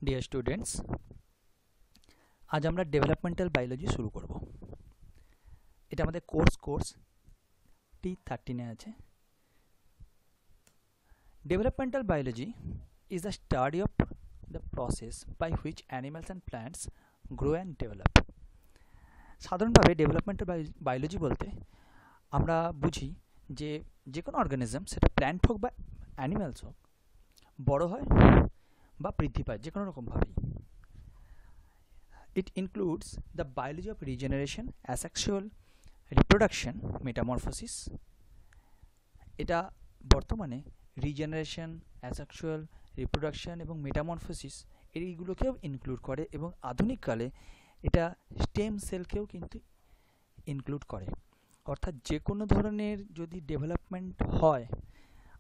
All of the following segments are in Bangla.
ডিয়ার স্টুডেন্টস, আজ আমরা ডেভেলপমেন্টাল বায়োলজি শুরু করব। এটা আমাদের কোর্স T13 এ আছে। Developmental biology is the study of the process by which animals and plants grow and develop. সাধারণভাবে ডেভেলপমেন্টাল বায়োলজি বলতে আমরা বুঝি যে যে কোনো অর্গানিজম, সেটা প্ল্যান্ট হোক বা অ্যানিম্যালস হোক, বড় হয় বা বৃদ্ধি পায় যে কোনো রকমভাবেই। It includes the biology of regeneration, asexual reproduction, metamorphosis. এটা বর্তমানে রিজেনারেশন, অ্যাসেক্সুয়াল রিপ্রোডাকশন এবং মেটামরফোসিস এইগুলোকেও ইনক্লুড করে, এবং আধুনিককালে এটা স্টেম সেলকেও কিন্তু ইনক্লুড করে। অর্থাৎ যে কোনো ধরনের যদি ডেভেলপমেন্ট হয়,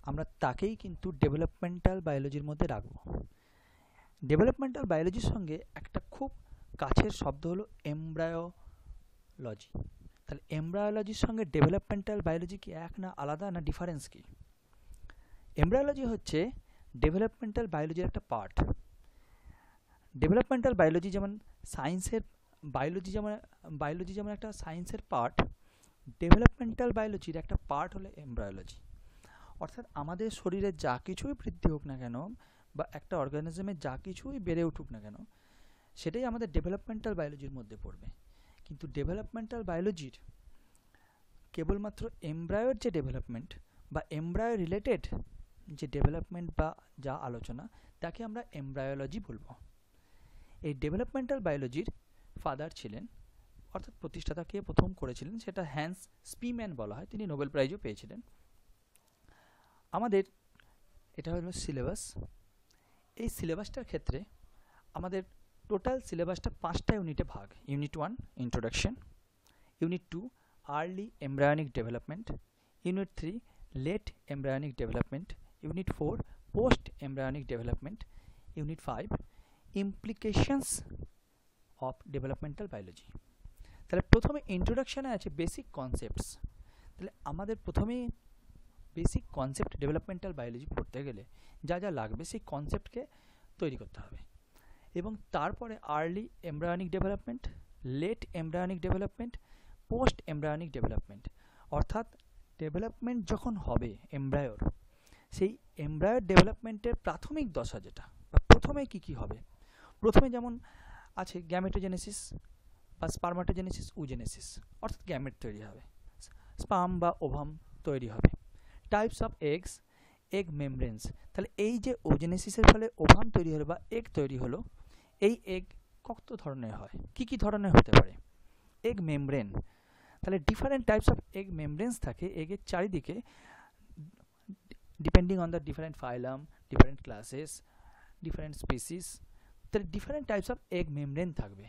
আমরা তাকেই কিন্তু ডেভেলপমেন্টাল বায়োলজির মধ্যে রাখব। ডেভেলপমেন্টাল বায়োলজির সঙ্গে একটা খুব কাছের শব্দ হলো এমব্রায়োলজি। তাহলে এমব্রায়োলজির সঙ্গে ডেভেলপমেন্টাল বায়োলজি কি এক, না আলাদা, না ডিফারেন্স কি? এমব্রায়োলজি হচ্ছে ডেভেলপমেন্টাল বায়োলজির একটা পার্ট। ডেভেলপমেন্টাল বায়োলজি যেমন সায়েন্সের বায়োলজি যেমন একটা সায়েন্সের পার্ট, ডেভেলপমেন্টাল বায়োলজির একটা পার্ট হলো এমব্রায়োলজি। অর্থাৎ আমাদের শরীরে যা কিছুই বৃদ্ধি হোক না কেন, বা একটা অর্গানিজমে যা কিছুই বেড়ে উঠুক না কেন, সেটাই আমাদের ডেভেলপমেন্টাল বায়োলজির মধ্যে পড়বে। কিন্তু ডেভেলপমেন্টাল বায়োলজির কেবলমাত্র এমব্রায়োর যে ডেভেলপমেন্ট বা এমব্রায়ো রিলেটেড যে ডেভেলপমেন্ট বা যা আলোচনা, তাকে আমরা এমব্রায়োলজি বলবো। এই ডেভেলপমেন্টাল বায়োলজির ফাদার ছিলেন, অর্থাৎ প্রতিষ্ঠাতাকে প্রথম করেছিলেন, সেটা হ্যান্স স্পিম্যান বলা হয়। তিনি নোবেল প্রাইজও পেয়েছিলেন। আমাদের এটা হলো সিলেবাস। এই সিলেবাসটার ক্ষেত্রে আমাদের টোটাল সিলেবাসটা 5টা ইউনিটে ভাগ। Unit 1 introduction, unit 2 early embryonic development, unit 3 late embryonic development, unit 4 post embryonic development, unit 5 implications of developmental biology. তাহলে প্রথমে ইন্ট্রোডাকশনে আছে বেসিক কনসেপ্টস। তাহলে আমাদের প্রথমেই বেসিক কনসেপ্ট ডেভেলপমেন্টাল বায়োলজি পড়তে গেলে যা যা লাগবে সেই কনসেপ্টকে তৈরি করতে হবে। এবং তারপরে early embryonic development, late embryonic development, post embryonic development. অর্থাৎ ডেভেলপমেন্ট যখন হবে এমব্রায়োর, সেই এমব্রায়োর ডেভেলপমেন্টের প্রাথমিক দশা যেটা, বা প্রথমে কি হবে। প্রথমে যেমন আছে গ্যামেটোজেনেসিস বা স্পার্মাটোজেনেসিস, ওজেনেসিস, অর্থাৎ গ্যামেট তৈরি হবে, স্পার্ম বা ওভাম তৈরি হবে। Types of eggs, egg membranes. তাহলে এই যে ওজেনেসিসের ফলে ওভাম তৈরি হলো বা এগ তৈরি হলো, এই এগ কত ধরনের হয়, কি ধরনের হতে পারে? Egg membrane. তাহলে different types of egg membranes থাকে এগের চারিদিকে, depending on the different phylum, different classes, different species. তাহলে different types of egg membrane থাকবে।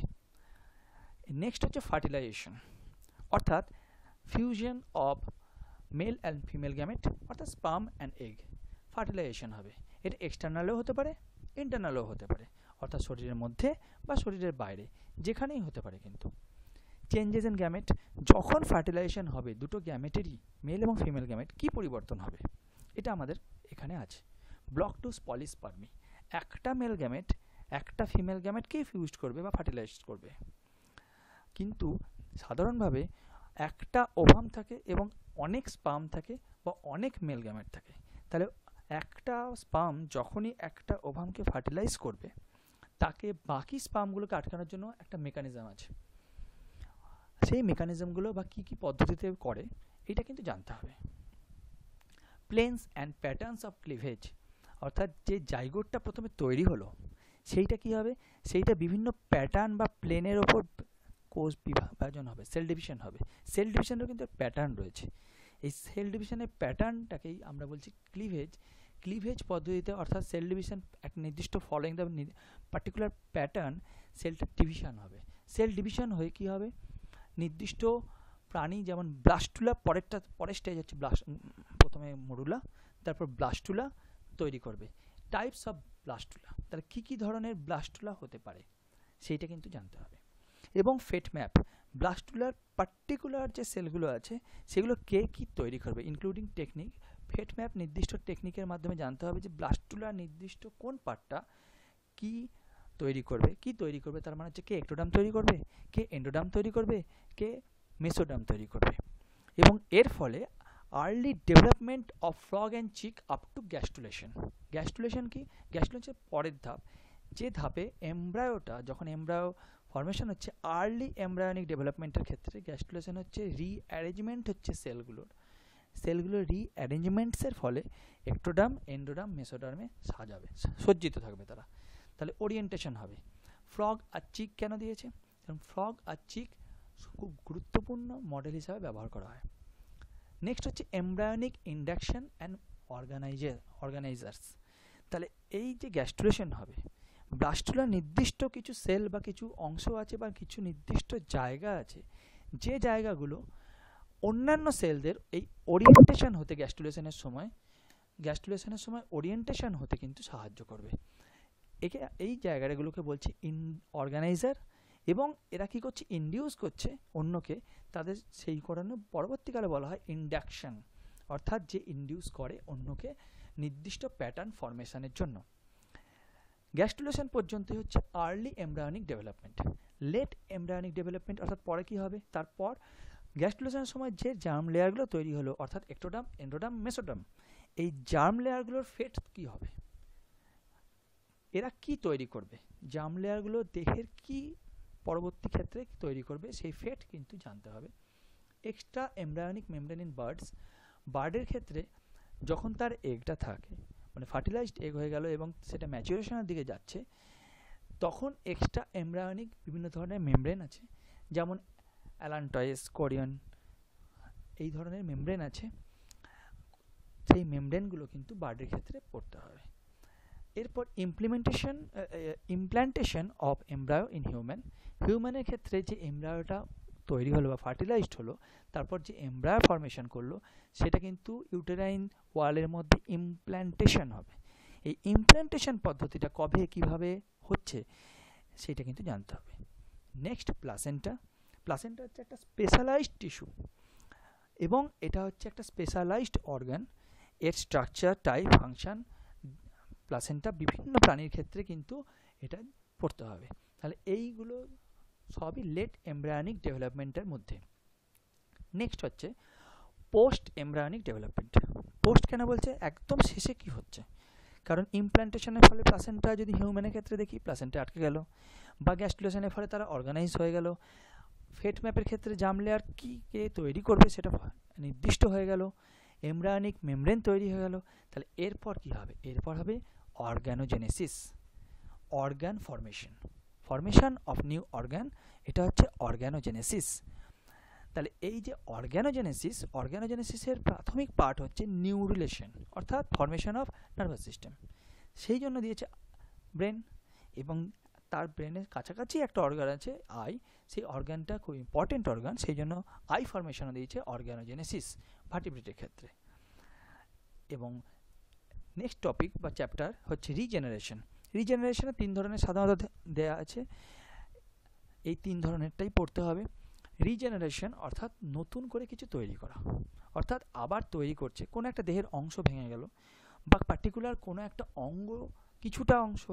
নেক্সট হচ্ছে ফার্টিলাইজেশন, অর্থাৎ fusion of male and female gamete, অর্থাৎ স্পার্ম অ্যান্ড এগ ফার্টিলাইজেশন হবে। এটা এক্সটার্নালও হতে পারে, ইন্টারনালও হতে পারে, অর্থাৎ শরীরের মধ্যে বা শরীরের বাইরে, যেখানেই হতে পারে। কিন্তু চেঞ্জেস ইন গ্যামেট, যখন ফার্টিলাইজেশন হবে দুটো গ্যামেটেরই, মেল এবং ফিমেল গ্যামেট, কি পরিবর্তন হবে, এটা আমাদের এখানে আছে। ব্লক টু পলিস্পার্মি, একটা মেল গ্যামেট একটা ফিমেল গ্যামেটকেই ফিউজড করবে বা ফার্টিলাইজ করবে। কিন্তু সাধারণভাবে একটা ওভাম থাকে এবং অনেক স্পার্ম থাকে বা অনেক মেল গ্যামেট থাকে। তাহলে একটা স্পার্ম যখনই একটা ওভামকে ফার্টিলাইজ করবে, তাকে বাকি স্পার্মগুলোকে আটকানোর জন্য একটা মেকানিজম আছে। সেই মেকানিজমগুলো বা কি পদ্ধতিতে করে, এটা কিন্তু জানতে হবে। Planes and patterns of cleavage, অর্থাৎ যে জাইগোটটা প্রথমে তৈরি হলো, সেইটা কি হবে, সেইটা বিভিন্ন প্যাটার্ন বা প্লেনের ওপর কোষ বিভাজন হবে, সেল ডিভিশন হবে। সেল ডিভিশনেরও কিন্তু প্যাটার্ন রয়েছে। এই সেল ডিভিশনের প্যাটার্নটাকেই আমরা বলছি ক্লিভেজ। ক্লিভেজ পদ্ধতিতে, অর্থাৎ সেল ডিভিশন এক নির্দিষ্ট ফলোইং দ্য পার্টিকুলার প্যাটার্ন, সেলটা ডিভিশন হবে। সেল ডিভিশন হয়ে কি হবে, নির্দিষ্ট প্রাণী যেমন ব্লাস্টুলা, পরের স্টেজ হচ্ছে প্রথমে মরুলা, তারপর ব্লাস্টুলা তৈরি করবে। টাইপস অফ ব্লাস্টুলা, তাহলে কি ধরনের ব্লাস্টুলা হতে পারে সেইটা কিন্তু জানতে হবে। এবং ফেট ম্যাপ, ব্লাস্টুলার পার্টিকুলার যে সেলগুলো আছে সেগুলো কি তৈরি করবে, ইনক্লুডিং টেকনিক। ফেট ম্যাপ নির্দিষ্ট টেকনিকের মাধ্যমে জানতে হবে যে ব্লাস্টুলার নির্দিষ্ট কোন পার্টটা কি তৈরি করবে। কি তৈরি করবে? তার মানে হচ্ছে কে এক্টোডার্ম তৈরি করবে, কে এন্ডোডার্ম তৈরি করবে, কে মেসোডার্ম তৈরি করবে। এবং এর ফলে early development of frog and chick up to gastrulation. Gastrulation কি? গ্যাস্টুলেশন পরের ধাপ, যে ধাপে এমব্রায়োটা, যখন এমব্রায়ো ফর্মেশন হচ্ছে আর্লি এমব্রায়োনিক ডেভেলপমেন্টের ক্ষেত্রে গ্যাস্টুলেশন হচ্ছে রিঅ্যারেঞ্জমেন্ট হচ্ছে সেলগুলোর রিঅ্যারেঞ্জমেন্টসের ফলে এক্টোডার্ম, এন্ডোডার্ম, মেসোডার্মে সাজাবে, সজ্জিত থাকবে তারা। তাহলে ওরিয়েন্টেশন হবে। ফ্রগ আর চিক কেন দিয়েছে? কারণ ফ্রগ আর চিক খুব গুরুত্বপূর্ণ মডেল হিসাবে ব্যবহার করা হয়। নেক্সট হচ্ছে এমব্রায়োনিক ইন্ডাকশন অ্যান্ড অর্গানাইজার্স। তাহলে এই যে গ্যাস্টুলেশন হবে, ব্লাস্টুলার নির্দিষ্ট কিছু সেল বা কিছু অংশ আছে বা কিছু নির্দিষ্ট জায়গা আছে, যে জায়গাগুলো অন্যান্য সেলদের এই ওরিয়েন্টেশন হতে গ্যাস্টুলেশনের সময় ওরিয়েন্টেশন হতে কিন্তু সাহায্য করবে। এই জায়গাগুলোকে বলছি অর্গানাইজার, এবং এরা কি করছে? ইনডিউস করছে অন্যকে তাদের সেই করানো, পরবর্তীকালে বলা হয় ইন্ডাকশন, অর্থাৎ যে ইনডিউস করে অন্যকে নির্দিষ্ট প্যাটার্ন ফরমেশনের জন্য। গ্যাস্টুলেশন পর্যন্ত হচ্ছে early embryonic development. Late embryonic development অর্থাৎ পরে কি হবে? তারপর গ্যাস্টুলেশনের সময় যে জার্ম লেয়ারগুলো তৈরি হলো, অর্থাৎ এক্টোডার্ম, এন্ডোডার্ম, মেসোডার্ম, এই জার্ম লেয়ারগুলোর ফেট কি হবে? এরা কি তৈরি করবে? জার্ম লেয়ারগুলো দেহের কি পরবর্তী ক্ষেত্রে তৈরি করবে, সেই ফেট কিন্তু জানতে হবে। এক্সট্রা এমব্রায়োনিক মেমব্রেন ইন বার্ডের ক্ষেত্রে যখন তার এগটা থাকে, মানে ফার্টিলাইজড এগ হয়ে গেল এবং সেটা ম্যাচুরেশনের দিকে যাচ্ছে, তখন এক্সট্রা এমব্রায়োনিক বিভিন্ন ধরনের মেমব্রেন আছে, যেমন অ্যালান্টয়েস, কোরিয়ন, এই ধরনের মেমব্রেন আছে। সেই মেমব্রেনগুলো কিন্তু বার্ডের ক্ষেত্রে পড়তে হবে। এরপর ইমপ্ল্যান্টেশন অফ এমব্রায়ো ইন হিউম্যানের ক্ষেত্রে যে এমব্রায়োটা তৈরি হলো বা ফার্টিলাইজড হলো, তারপর যে এমব্রায়ো ফর্মেশন করলো, সেটা কিন্তু ইউটেরাইন ওয়ালের মধ্যে ইমপ্ল্যান্টেশন হবে। এই ইমপ্ল্যান্টেশন পদ্ধতিটা কবে কিভাবে হচ্ছে সেটা কিন্তু জানতে হবে। নেক্সট প্লাসেন্টা হচ্ছে একটা স্পেশালাইজড টিস্যু, এবং এটা হচ্ছে একটা স্পেশালাইজড অর্গান। এর স্ট্রাকচার, টাইপ, ফাংশন, প্লাসেন্টা বিভিন্ন প্রাণীর ক্ষেত্রে কিন্তু এটা পড়তে হবে। তাহলে এইগুলো সবই লেট এমব্রায়োনিক ডেভেলপমেন্টের মধ্যে। নেক্সট হচ্ছে পোস্ট এমব্রায়োনিক ডেভেলপমেন্ট। পোস্ট কেন বলছে? একদম শেষে কি হচ্ছে? কারণ ইমপ্ল্যান্টেশনের ফলে প্লাসেন্টা যদি হিউম্যানের ক্ষেত্রে দেখি, প্লাসেন্টা আটকে গেল, বা গ্যাস্টুলেশনের ফলে তারা অর্গানাইজ হয়ে গেল। ফেট ম্যাপের ক্ষেত্রে জার্ম লেয়ার কি কে তৈরি করবে সেটা নির্দিষ্ট হয়ে গেল, এমব্রায়োনিক মেমব্রেন তৈরি হয়ে গেল। তাহলে এরপর কি হবে? এরপর হবে organogenesis, organ formation of new organ, এটা হচ্ছে অর্গানোজেনেসিস। তাহলে এই যে অর্গানোজেনেসিসের প্রাথমিক পার্ট হচ্ছে নিউরিলেশন, অর্থাৎ ফরমেশন অফ নার্ভাস সিস্টেম। সেই জন্য দিয়েছে ব্রেন, এবং তার ব্রেনের কাছাকাছি একটা অর্গান আছে আই, সেই অর্গানটা খুব ইম্পর্টেন্ট অর্গান, সেই জন্য আই ফরমেশনও দিয়েছে অর্গানোজেনেসিস ভার্টিব্রেটের ক্ষেত্রে। এবং নেক্সট টপিক বা চ্যাপ্টার হচ্ছে রিজেনারেশনে 3 ধরনের সাধারণত দেয়া আছে, এই 3 ধরনেরটাই পড়তে হবে। রিজেনারেশন অর্থাৎ নতুন করে কিছু তৈরি করা, অর্থাৎ আবার তৈরি করছে। কোনো একটা দেহের অংশ ভেঙে গেল, বা পার্টিকুলার কোনো একটা অঙ্গ, কিছুটা অংশ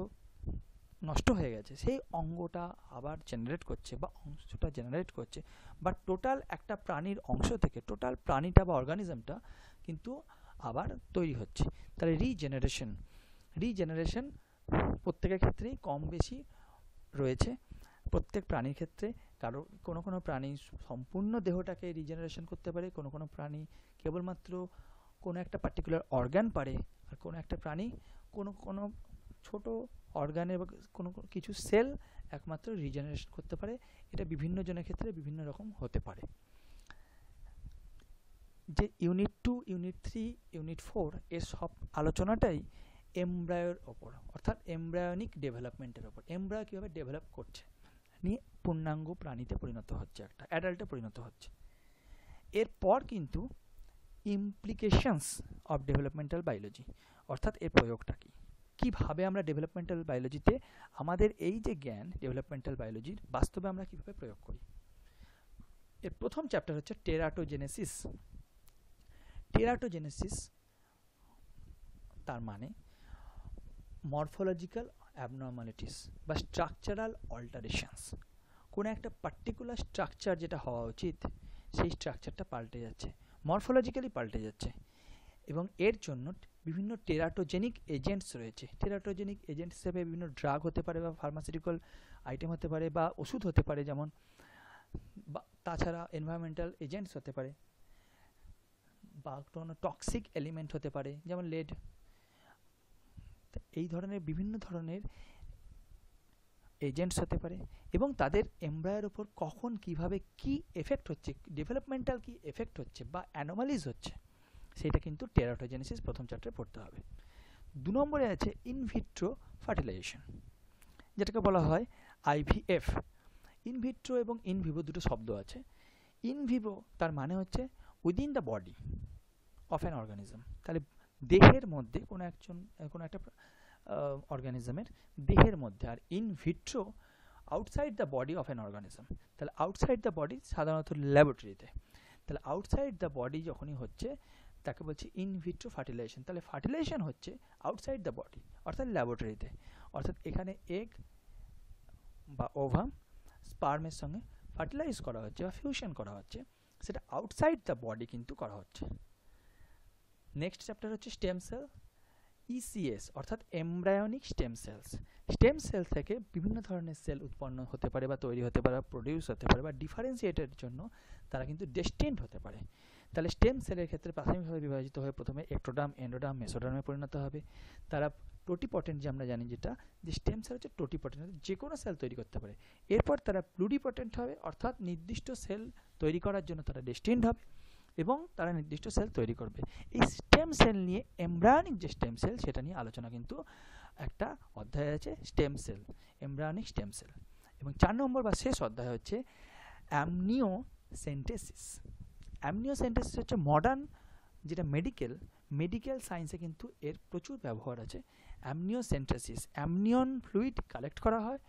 নষ্ট হয়ে গেছে, সেই অঙ্গটা আবার জেনারেট করছে বা অংশটা জেনারেট করছে, বা টোটাল একটা প্রাণীর অংশ থেকে টোটাল প্রাণীটা বা অর্গানিজমটা কিন্তু আবার তৈরি হচ্ছে। তাহলে রিজেনারেশন প্রত্যেকের ক্ষেত্রেই কম বেশি রয়েছে, প্রত্যেক প্রাণীর ক্ষেত্রে। কারো কোনো প্রাণী সম্পূর্ণ দেহটাকে রিজেনারেশন করতে পারে, কোনো প্রাণী কেবলমাত্র কোনো একটা পার্টিকুলার অর্গান পারে, আর কোনো একটা প্রাণী কোনো ছোট অর্গানের বা কোনো কিছু সেল একমাত্র রিজেনারেশন করতে পারে। এটা বিভিন্ন জনের ক্ষেত্রে বিভিন্ন রকম হতে পারে। যে ইউনিট 2, ইউনিট 3, ইউনিট 4 এর সব আলোচনাটাই এমব্রায়োর ওপর, অর্থাৎ এমব্রায়োনিক ডেভেলপমেন্টের ওপর। এমব্রায়ো কীভাবে ডেভেলপ করছে নিয়ে পূর্ণাঙ্গ প্রাণীতে পরিণত হচ্ছে, একটা অ্যাডাল্টে পরিণত হচ্ছে। এরপর কিন্তু ইমপ্লিকেশনস অফ ডেভেলপমেন্টাল বায়োলজি, অর্থাৎ এর প্রয়োগটা কী, কীভাবে আমরা ডেভেলপমেন্টাল বায়োলজিতে আমাদের এই যে জ্ঞান ডেভেলপমেন্টাল বায়োলজির বাস্তবে আমরা কীভাবে প্রয়োগ করি। এর প্রথম চ্যাপ্টার হচ্ছে টেরাটোজেনেসিস। টেরাটোজেনেসিস তার মানে মরফোলজিক্যাল অ্যাবনর্মালিটিস বা স্ট্রাকচারাল অল্টারেশনস, কোনো একটা পার্টিকুলার স্ট্রাকচার যেটা হওয়া উচিত সেই স্ট্রাকচারটা পাল্টে যাচ্ছে, মরফোলজিক্যালি পাল্টে যাচ্ছে, এবং এর জন্য বিভিন্ন টেরাটোজেনিক এজেন্টস রয়েছে। টেরাটোজেনিক এজেন্ট হিসেবে বিভিন্ন ড্রাগ হতে পারে বা ফার্মাসিউটিক্যাল আইটেম হতে পারে বা ওষুধ হতে পারে, যেমন তাছাড়া এনভায়রনমেন্টাল এজেন্টস হতে পারে বা কোনো টক্সিক এলিমেন্ট হতে পারে যেমন লেড। এই ধরনের বিভিন্ন ধরনের এজেন্টস হতে পারে এবং তাদের এমব্রায়োর ওপর কখন কিভাবে কি এফেক্ট হচ্ছে, ডেভেলপমেন্টাল কি এফেক্ট হচ্ছে বা অ্যানোমালিজ হচ্ছে, সেটা কিন্তু টেরাটোজেনেসিস প্রথম চ্যাপ্টারে পড়তে হবে। 2 নম্বরে আছে ইনভিট্রো ফার্টিলাইজেশন, যেটাকে বলা হয় আইভিএফ। ইনভিট্রো এবং ইনভিভো দুটো শব্দ আছে। ইনভিভো তার মানে হচ্ছে within the body of an organism, তাহলে দেহের মধ্যে কোনো একটা অর্গানিজমের দেহের মধ্যে, আর in vitro outside the body of an organism, তাহলে আউটসাইড দ্য বডি সাধারণত ল্যাবরেটরিতে, তাহলে আউটসাইড দ্য বডি যখনই হচ্ছে তাকে বলছে ইনভিট্রো ফার্টিলাইজেশন। তাহলে ফার্টিলাইজেশন হচ্ছে আউটসাইড দ্য বডি অর্থাৎ ল্যাবরেটরিতে, অর্থাৎ এখানে এগ বা ওভাম স্পার্মের সঙ্গে ফার্টিলাইজ করা হচ্ছে বা ফিউশন করা হচ্ছে, সেটা আউটসাইড দ্য বডি কিন্তু করা হচ্ছে। নেক্সট চ্যাপ্টার হচ্ছে স্টেম সেল, ইসিএস অর্থাৎ embryonic stem cells. Stem cell থেকে বিভিন্ন ধরনের সেল উৎপন্ন হতে পারে বা তৈরি হতে পারে, প্রডিউস হতে পারে বা ডিফারেন্সিয়েটের জন্য তারা কিন্তু ডেস্টিনড হতে পারে। তাহলে স্টেম সেলের ক্ষেত্রে প্রাথমিকভাবে বিভাজিত হয়ে প্রথমে এক্টোডার্ম, এন্ডোডার্ম, মেসোডার্মে পরিণত হবে। তারা টোটিপটেন্ট, যে আমরা জানি যেটা, যে স্টেম সেল হচ্ছে টোটিপটেন্ট, যে কোনো সেল তৈরি করতে পারে। এরপর তারা প্লুরিপটেন্ট হবে, অর্থাৎ নির্দিষ্ট সেল তৈরি করার জন্য তারা ডেস্টিনড হবে এবং তারা নির্দিষ্ট সেল তৈরি করবে। এই স্টেম সেল নিয়ে এমব্রায়োনিক যে স্টেম সেল সেটা নিয়ে আলোচনা কিন্তু একটা অধ্যায় আছে, stem cell, embryonic stem cell. এবং 4 নম্বর বা শেষ অধ্যায় হচ্ছে অ্যামনিওসেন্টেসিস। অ্যামনিওসেন্টেসিস হচ্ছে মডার্ন যেটা মেডিকেল সায়েন্সে কিন্তু এর প্রচুর ব্যবহার আছে। অ্যামনিওসেন্টেসিস, অ্যামনিয়ন ফ্লুইড কালেক্ট করা হয়।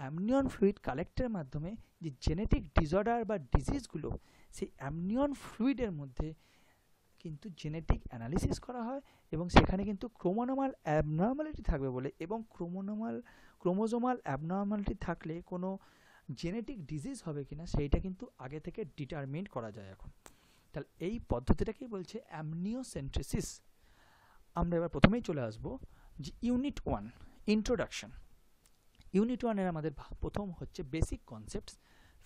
অ্যামনিয়ন ফ্লুইড কালেক্টের মাধ্যমে যে জেনেটিক ডিসঅর্ডার বা ডিজিজগুলো সেই অ্যামনিয়ন ফ্লুইডের মধ্যে কিন্তু জেনেটিক অ্যানালিসিস করা হয় এবং সেখানে কিন্তু ক্রোমোজোমাল অ্যাবনর্মালিটি থাকবে বলে, এবং ক্রোমোজোমাল অ্যাবনর্মালিটি থাকলে কোনো জেনেটিক ডিজিজ হবে কিনা সেইটা কিন্তু আগে থেকে ডিটারমিন করা যায় এখন। তাহলে এই পদ্ধতিটাকেই বলছে অ্যামনিওসেন্ট্রিসিস। আমরা এবার প্রথমেই চলে আসব যে ইউনিট 1 ইন্ট্রোডাকশন। ইউনিট 1 এর আমাদের প্রথম হচ্ছে basic concepts,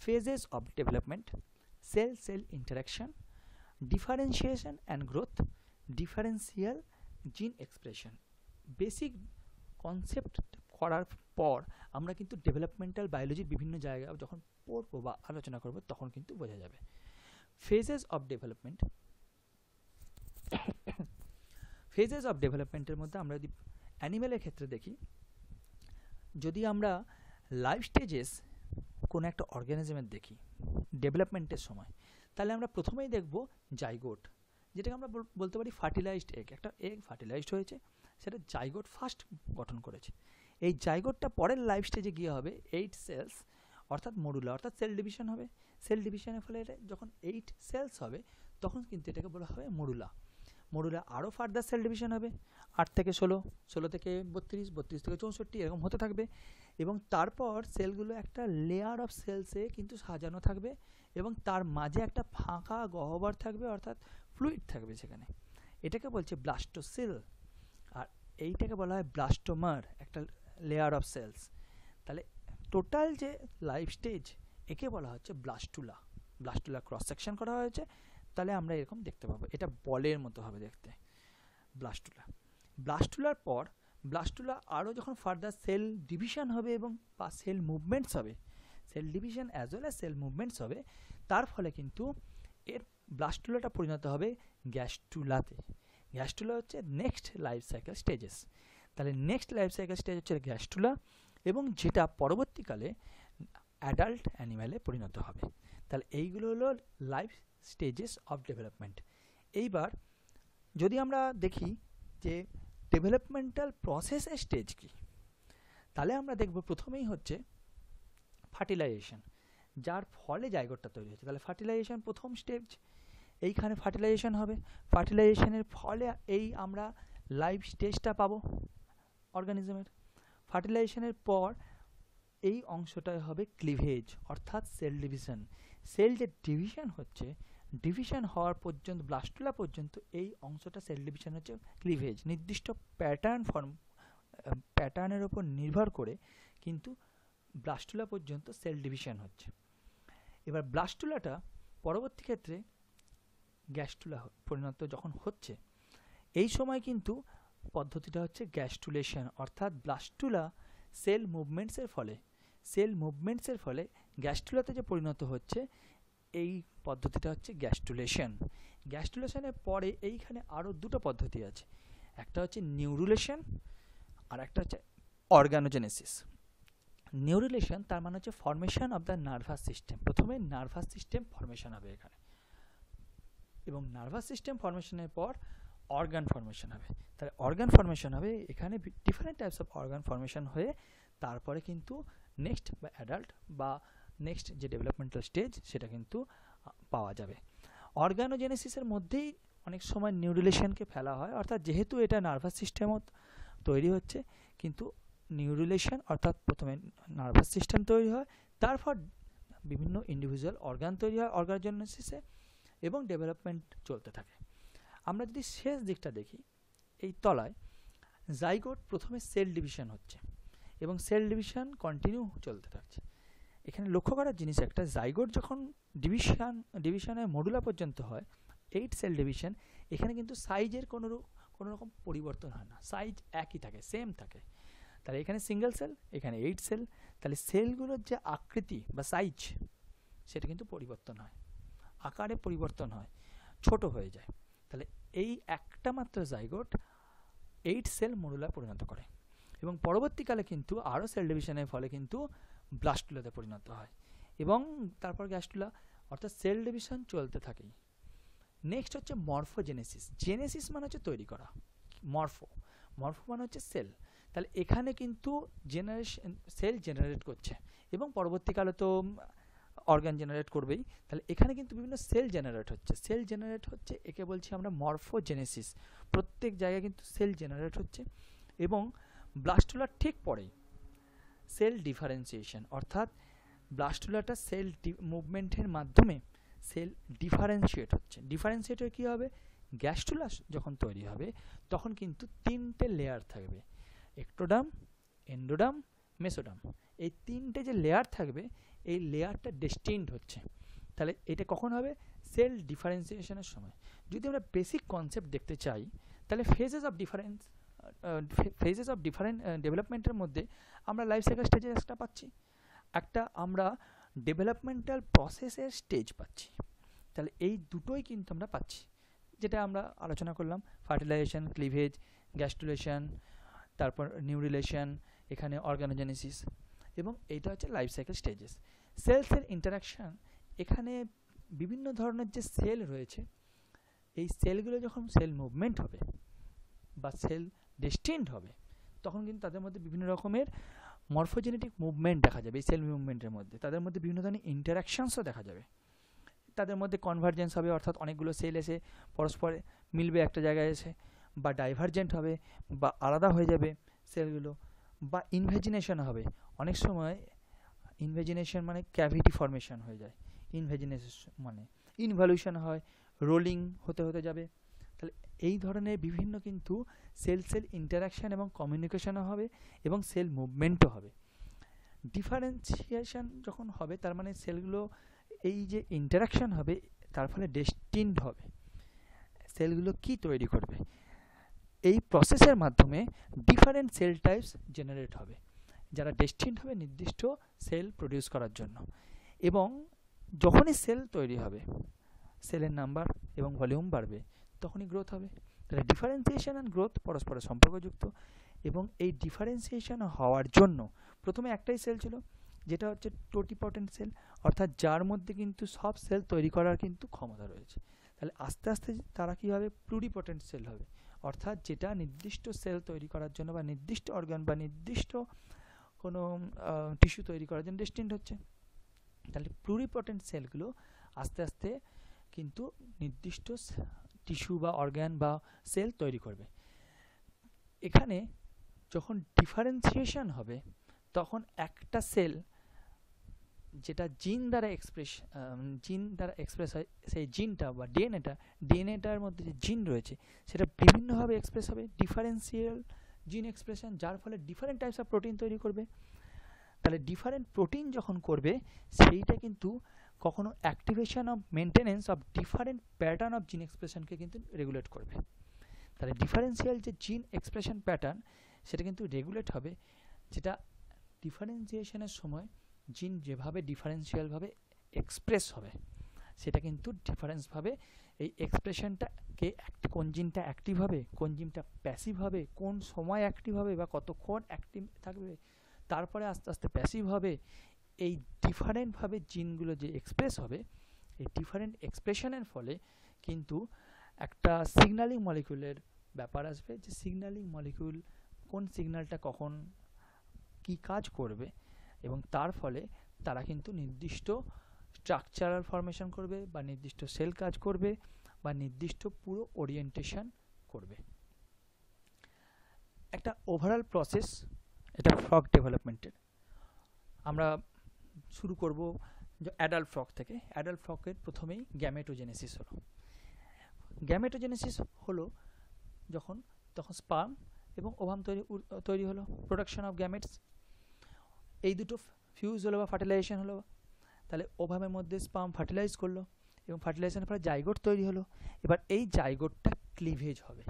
phases of development, cell interaction, differentiation and growth, differential gene expression. Basic concept করার পর আমরা কিন্তু ডেভেলপমেন্টাল বায়োলজির বিভিন্ন জায়গায় যখন পড়বো বা আলোচনা করব তখন কিন্তু বোঝা যাবে। Phases of development, phases of ডেভেলপমেন্টের মধ্যে আমরা যদি অ্যানিমেলের ক্ষেত্রে দেখি, যদি আমরা লাইফ স্টেজেস কোনো একটা অর্গানিজমের দেখি ডেভেলপমেন্টের সময়, তাহলে আমরা প্রথমেই দেখব জাইগোট, যেটাকে আমরা বলতে পারি ফার্টিলাইজড এগ। একটা এগ ফার্টিলাইজড হয়েছে, সেটা জাইগোট ফার্স্ট গঠন করেছে। এই জাইগোটটা পরের লাইফ স্টেজে গিয়ে হবে 8 সেলস অর্থাৎ মডুলা, অর্থাৎ সেল ডিভিশন হবে। সেল ডিভিশনের ফলে এটা যখন 8 সেলস হবে তখন কিন্তু এটাকে বলা হবে মডুলা। মডুলা আরও ফার্দার সেল ডিভিশন হবে, 8 থেকে 16, 16 থেকে 32, 32 থেকে 64 এরকম হতে থাকবে, এবং তারপর সেলগুলো একটা লেয়ার অফ সেলসে কিন্তু সাজানো থাকবে এবং তার মাঝে একটা ফাঁকা গহ্বর থাকবে অর্থাৎ ফ্লুইড থাকবে সেখানে। এটাকে বলছে ব্লাস্টোসিল, আর এইটাকে বলা হয় ব্লাস্টোমার, একটা লেয়ার অফ সেলস। তাহলে টোটাল যে লাইফ স্টেজ একে বলা হচ্ছে ব্লাস্টুলা। ব্লাস্টুলা ক্রস সেকশন করা হয়েছে, তাহলে আমরা এরকম দেখতে পাবো, এটা বলের মতো হবে দেখতে ব্লাস্টুলা। ব্লাস্টুলার পর ব্লাস্টুলা আরও যখন ফার্দার সেল ডিভিশন হবে এবং বা সেল মুভমেন্টস হবে, cell division as well as cell movements হবে, তার ফলে কিন্তু এর ব্লাস্টুলাটা পরিণত হবে গ্যাস্টুলাতে। গ্যাস্টুলা হচ্ছে নেক্সট লাইফ সাইকেল স্টেজেস। তাহলে নেক্সট লাইফ সাইকেল স্টেজ হচ্ছে গ্যাস্টুলা, এবং যেটা পরবর্তীকালে অ্যাডাল্ট অ্যানিম্যালে পরিণত হবে। তাহলে এইগুলো হলো লাইফ স্টেজেস অফ ডেভেলপমেন্ট। এইবার যদি আমরা দেখি যে ডেভেলপমেন্টাল প্রসেসের স্টেজ কি, তাহলে আমরা দেখব প্রথমেই হচ্ছে ফার্টিলাইজেশন, যার ফলে জাইগোটটা তৈরি হচ্ছে। তাহলে ফার্টিলাইজেশন প্রথম স্টেজ, এইখানে ফার্টিলাইজেশন হবে, ফার্টিলাইজেশনের ফলে এই আমরা লাইফ স্টেজটা পাবো, অর্গানিজমের। ফার্টিলাইজেশনের পর এই অংশটাই হবে ক্লিভেজ, অর্থাৎ সেল ডিভিশন। সেল যে ডিভিশন হচ্ছে, ডিভিশন হওয়ার পর্যন্ত ব্লাস্টুলা পর্যন্ত এই অংশটা সেল ডিভিশন হচ্ছে ক্লিভেজ। নির্দিষ্ট প্যাটার্নের ওপর নির্ভর করে কিন্তু ব্লাস্টুলা পর্যন্ত সেল ডিভিশন হচ্ছে। এবার ব্লাস্টুলাটা পরবর্তী ক্ষেত্রে গ্যাস্টুলা পরিণত যখন হচ্ছে, এই সময় কিন্তু পদ্ধতিটা হচ্ছে গ্যাস্টুলেশন, অর্থাৎ ব্লাস্টুলা সেল মুভমেন্টসের ফলে গ্যাস্টুলাতে যে পরিণত হচ্ছে, এই পদ্ধতিটা হচ্ছে গ্যাস্টুলেশন। গ্যাস্টুলেশনের পরে এইখানে আরও দুটো পদ্ধতি আছে, একটা হচ্ছে নিউরুলেশন আর একটা হচ্ছে অর্গানোজেনেসিস। নিউরুলেশন তার মানে হচ্ছে formation of the nervous system. প্রথমে নার্ভাস সিস্টেম ফর্মেশন হবে এখানে, এবং নার্ভাস সিস্টেম ফর্মেশনের পর অর্গান ফর্মেশন হবে। তাহলে অর্গান ফর্মেশন হবে এখানে, different types of organ formation হয়ে তারপরে কিন্তু নেক্সট বা অ্যাডাল্ট বা নেক্সট যে ডেভেলপমেন্টাল স্টেজ সেটা কিন্তু পাওয়া যাবে। অর্গানোজেনেসিসের মধ্যেই অনেক সময় নিউরুলেশনকে ফেলা হয়, অর্থাৎ যেহেতু এটা নার্ভাস সিস্টেমও তৈরি হচ্ছে, কিন্তু নিউরুলেশন অর্থাৎ প্রথমে নার্ভাস সিস্টেম তৈরি হয়, তারপর বিভিন্ন ইন্ডিভিজুয়াল অর্গান তৈরি হয় অর্গানোজেনেসিসে, এবং ডেভেলপমেন্ট চলতে থাকে। আমরা যদি শেষ দিকটা দেখি, এই তলায় জাইগোট প্রথমে সেল ডিভিশন হচ্ছে এবং সেল ডিভিশন কন্টিনিউ চলতে থাকছে। এখানে লক্ষ্য করার জিনিস একটা, জাইগোট যখন ডিভিশনের মডুলা পর্যন্ত হয়, 8 সেল ডিভিশন, এখানে কিন্তু সাইজের কোনো রকম পরিবর্তন হয় না, সাইজ একই থাকে, সেম থাকে। তাহলে এখানে সিঙ্গেল সেল, এখানে 8 সেল, তাহলে সেলগুলোর যে আকৃতি বা সাইজ সেটা কিন্তু পরিবর্তন হয়, আকারে পরিবর্তন হয়, ছোট হয়ে যায়। তাহলে এই একটা মাত্র জাইগোট 8 সেল মডুলা পরিণত করে, এবং পরবর্তীকালে কিন্তু আরও সেল ডিভিশনের ফলে কিন্তু ব্লাস্টুলাতে পরিণত হয়, এবং তারপর গ্যাস্টুলা, অর্থাৎ সেল ডিভিশন চলতে থাকেই। নেক্সট হচ্ছে মরফোজেনেসিস। জেনেসিস মানে হচ্ছে তৈরি করা, মরফো মানে হচ্ছে সেল। তাহলে এখানে কিন্তু সেল জেনারেট করছে, এবং পরবর্তীকালে তো অর্গান জেনারেট করবেই। তাহলে এখানে কিন্তু বিভিন্ন সেল জেনারেট হচ্ছে, একে বলছি আমরা মরফোজেনেসিস। প্রত্যেক জায়গায় কিন্তু সেল জেনারেট হচ্ছে, এবং ব্লাস্টুলার ঠিক পরেই সেল ডিফারেন্সিয়েশন, অর্থাৎ ব্লাস্টুলাটা সেল মুভমেন্টের মাধ্যমে সেল ডিফারেন্সিয়েট হচ্ছে। ডিফারেন্সিয়েট হয়ে কী হবে, গ্যাস্টুলা যখন তৈরি হবে তখন কিন্তু 3টে লেয়ার থাকবে, এক্টোডার্ম, এন্ডোডার্ম, মেসোডার্ম। এই 3টে যে লেয়ার থাকবে, এই লেয়ারটা ডেস্টিনড হচ্ছে। তাহলে এটা কখন হবে, সেল ডিফারেন্সিয়েশনের সময়। যদি আমরা বেসিক কনসেপ্ট দেখতে চাই, তাহলে ফেজেস অফ ডিফারেন্ট ডেভেলপমেন্টের মধ্যে আমরা লাইফ সাইকেল স্টেজেসটা পাচ্ছি, একটা আমরা ডেভেলপমেন্টাল প্রসেসের স্টেজ পাচ্ছি। তাহলে এই দুটোই কিন্তু আমরা পাচ্ছি, যেটা আমরা আলোচনা করলাম, ফার্টিলাইজেশন, ক্লিভেজ, গ্যাস্টুলেশন, তারপর নিউরিলেশন, এখানে অর্গানোজেনেসিস, এবং এইটা হচ্ছে লাইফ সাইকেল স্টেজেস। সেলসের ইন্টারাকশান, এখানে বিভিন্ন ধরনের যে সেল রয়েছে, এই সেলগুলো যখন সেল মুভমেন্ট হবে বা সেল ডেস্টিনড হবে, তখন কিন্তু তাদের মধ্যে বিভিন্ন রকমের মরফোজেনেটিক মুভমেন্ট দেখা যাবে। এই সেল মুভমেন্টের মধ্যে তাদের মধ্যে বিভিন্ন ধরনের ইন্টারাকশানসও দেখা যাবে, তাদের মধ্যে কনভার্জেন্স হবে, অর্থাৎ অনেকগুলো সেল এসে পরস্পরে মিলবে একটা জায়গায় এসে, বা ডাইভারজেন্ট হবে বা আলাদা হয়ে যাবে সেলগুলো, বা ইনভেজিনেশন হবে। অনেক সময় ইনভেজিনেশন মানে ক্যাভিটি ফর্মেশন হয়ে যায়, ইনভেজিনেশন মানে ইনভলিউশন হয়, রোলিং হতে হতে যাবে। তাহলে এই ধরনের বিভিন্ন কিন্তু সেল ইন্টারাকশান এবং কমিউনিকেশনও হবে, এবং সেল মুভমেন্টও হবে। ডিফারেন্সিয়েশন যখন হবে, তার মানে সেলগুলো এই যে ইন্টারাকশান হবে তার ফলে ডেস্টিনড হবে, সেলগুলো কি তৈরি করবে, এই প্রসেসের মাধ্যমে ডিফারেন্ট সেল টাইপস জেনারেট হবে, যারা ডেস্টিনড হবে নির্দিষ্ট সেল প্রডিউস করার জন্য। এবং যখনই সেল তৈরি হবে, সেলের নাম্বার এবং ভলিউম বাড়বে, তখনই গ্রোথ হবে। তাহলে ডিফারেন্সিয়েশন অ্যান্ড গ্রোথ পরস্পরের সম্পর্কযুক্ত, এবং এই ডিফারেন্সিয়েশন হওয়ার জন্য প্রথমে একটাই সেল ছিল, যেটা হচ্ছে টোটিপটেন্ট সেল, অর্থাৎ যার মধ্যে কিন্তু সব সেল তৈরি করার কিন্তু ক্ষমতা রয়েছে। তাহলে আস্তে আস্তে তারা কী হবে, প্লুরিপটেন্ট সেল হবে, অর্থাৎ যেটা নির্দিষ্ট সেল তৈরি করার জন্য বা নির্দিষ্ট অর্গান বা নির্দিষ্ট কোনো টিস্যু তৈরি করার জন্য ডেস্টিনড হচ্ছে। তাহলে প্লুরিপটেন্ট সেলগুলো আস্তে আস্তে কিন্তু নির্দিষ্ট টিস্যু বা অর্গান বা সেল তৈরি করবে। এখানে যখন ডিফারেন্সিয়েশন হবে তখন একটা সেল যেটা জিন দ্বারা এক্সপ্রেস হয়, সেই জিনটা বা ডিএনএটার মধ্যে যে জিন রয়েছে সেটা বিভিন্নভাবে এক্সপ্রেস হবে, ডিফারেন্সিয়াল জিন এক্সপ্রেশন, যার ফলে ডিফারেন্ট টাইপস অফ প্রোটিন তৈরি করবে। তাহলে ডিফারেন্ট প্রোটিন যখন করবে সেইটা কিন্তু কখনো activation of maintenance of different pattern of জিন এক্সপ্রেশনকে কিন্তু রেগুলেট করবে। তাহলে ডিফারেন্সিয়াল যে জিন এক্সপ্রেশন প্যাটার্ন সেটা কিন্তু রেগুলেট হবে, যেটা ডিফারেন্সিয়েশনের সময় জিন যেভাবে ডিফারেন্সিয়ালভাবে এক্সপ্রেস হবে সেটা কিন্তু ডিফারেন্সভাবে এই এক্সপ্রেশনটাকে কোন জিনটা অ্যাক্টিভ হবে, কোন জিনটা প্যাসিভ হবে, কোন সময় অ্যাক্টিভ হবে বা কতক্ষণ অ্যাক্টিভ থাকবে, তারপরে আস্তে আস্তে প্যাসিভ হবে, এই ডিফারেন্টভাবে জিনগুলো যে এক্সপ্রেস হবে, এই ডিফারেন্ট এক্সপ্রেশনের ফলে কিন্তু একটা সিগন্যালিং মলিকিউলের ব্যাপার আসবে, যে সিগন্যালিং মলিকিউল কোন সিগন্যালটা কখন কি কাজ করবে, এবং তার ফলে তারা কিন্তু নির্দিষ্ট স্ট্রাকচারাল ফরমেশন করবে বা নির্দিষ্ট সেল কাজ করবে বা নির্দিষ্ট পুরো ওরিয়েন্টেশন করবে। একটা ওভারঅল প্রসেস এটা ফ্রগ ডেভেলপমেন্টের। আমরা শুরু করব অ্যাডাল্ট ফ্রগ থেকে। অ্যাডাল্ট ফ্রগের প্রথমেই গ্যামেটোজেনেসিস হলো। গ্যামেটোজেনেসিস হলো তখন স্পার্ম এবং ওভাম তৈরি হলো, প্রোডাকশন অফ গ্যামেটস, এই দুটো ফিউজ হলো বা ফার্টিলাইজেশন হলো। তাহলে ওভামের মধ্যে স্পার্ম ফার্টিলাইজ করলো এবং ফার্টিলাইজেশনের ফলে জাইগোট তৈরি হলো। এবার এই জাইগোটটা ক্লিভেজ হবে,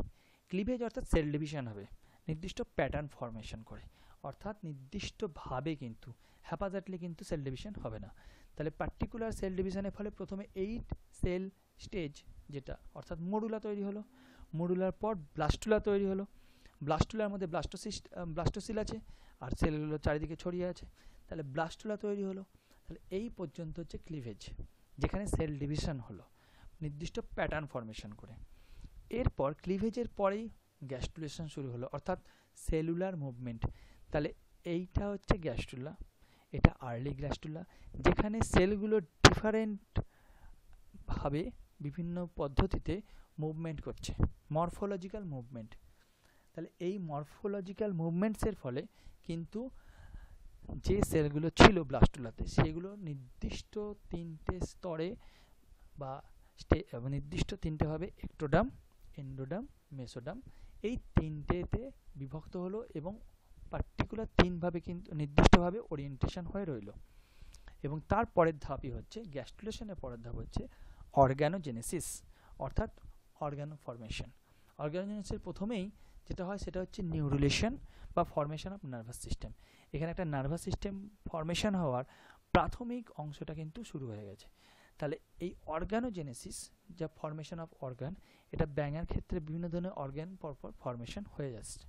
ক্লিভেজ অর্থাৎ সেল ডিভিশন হবে নির্দিষ্ট প্যাটার্ন ফরমেশন করে, অর্থাৎ নির্দিষ্টভাবে কিন্তু হ্যাপাজাটলি কিন্তু সেল ডিভিশন হবে না। তাহলে পার্টিকুলার সেল ডিভিশনের ফলে প্রথমে 8 সেল স্টেজ যেটা অর্থাৎ মডুলা তৈরি হলো, মডুলার পর ব্লাস্টুলা তৈরি হলো, ব্লাস্টুলার মধ্যে ব্লাস্টোসিল আছে আর সেলগুলো চারিদিকে ছড়িয়ে আছে, তাহলে ব্লাস্টুলা তৈরি হলো। তাহলে এই পর্যন্ত হচ্ছে ক্লিভেজ, যেখানে সেল ডিভিশন হলো নির্দিষ্ট প্যাটার্ন ফরমেশন করে। এরপর ক্লিভেজের পরেই গ্যাস্ট্রুলেশন শুরু হলো, অর্থাৎ সেলুলার মুভমেন্ট। তাহলে এইটা হচ্ছে গ্যাস্ট্রুলা, এটা আর্লি গ্যাস্ট্রুলা, যেখানে সেলগুলো ডিফারেন্টভাবে বিভিন্ন পদ্ধতিতে মুভমেন্ট করছে, মরফোলজিক্যাল মুভমেন্ট। তাহলে এই মরফোলজিক্যাল মুভমেন্টসের ফলে কিন্তু যে সেলগুলো ছিল ব্লাস্টুলাতে সেগুলো নির্দিষ্ট 3টে স্তরে বা নির্দিষ্ট 3টেভাবে এক্টোডার্ম, এন্ডোডার্ম, মেসোডার্ম, এই 3টেতে বিভক্ত হলো এবং পার্টিকুলার 3ভাবে কিন্তু নির্দিষ্টভাবে ওরিয়েন্টেশন হয়ে রইল। এবং তার পরের ধাপই হচ্ছে গ্যাস্ট্রুলেশনের পরের ধাপ হচ্ছে অর্গানোজেনেসিস, অর্থাৎ অর্গানো ফরমেশন। অর্গানোজেনেসিসের প্রথমেই যেটা হয় সেটা হচ্ছে নিউরুলেশন বা ফরমেশন অফ নার্ভাস সিস্টেম। এখানে একটা নার্ভাস সিস্টেম ফরমেশন হওয়ার প্রাথমিক অংশটা কিন্তু শুরু হয়ে গেছে। তাহলে এই অর্গানোজেনেসিস যা ফরমেশন অফ অর্গান, এটা ব্যাঙের ক্ষেত্রে বিভিন্ন ধরনের অর্গান পরপর ফরমেশন হয়ে যাচ্ছে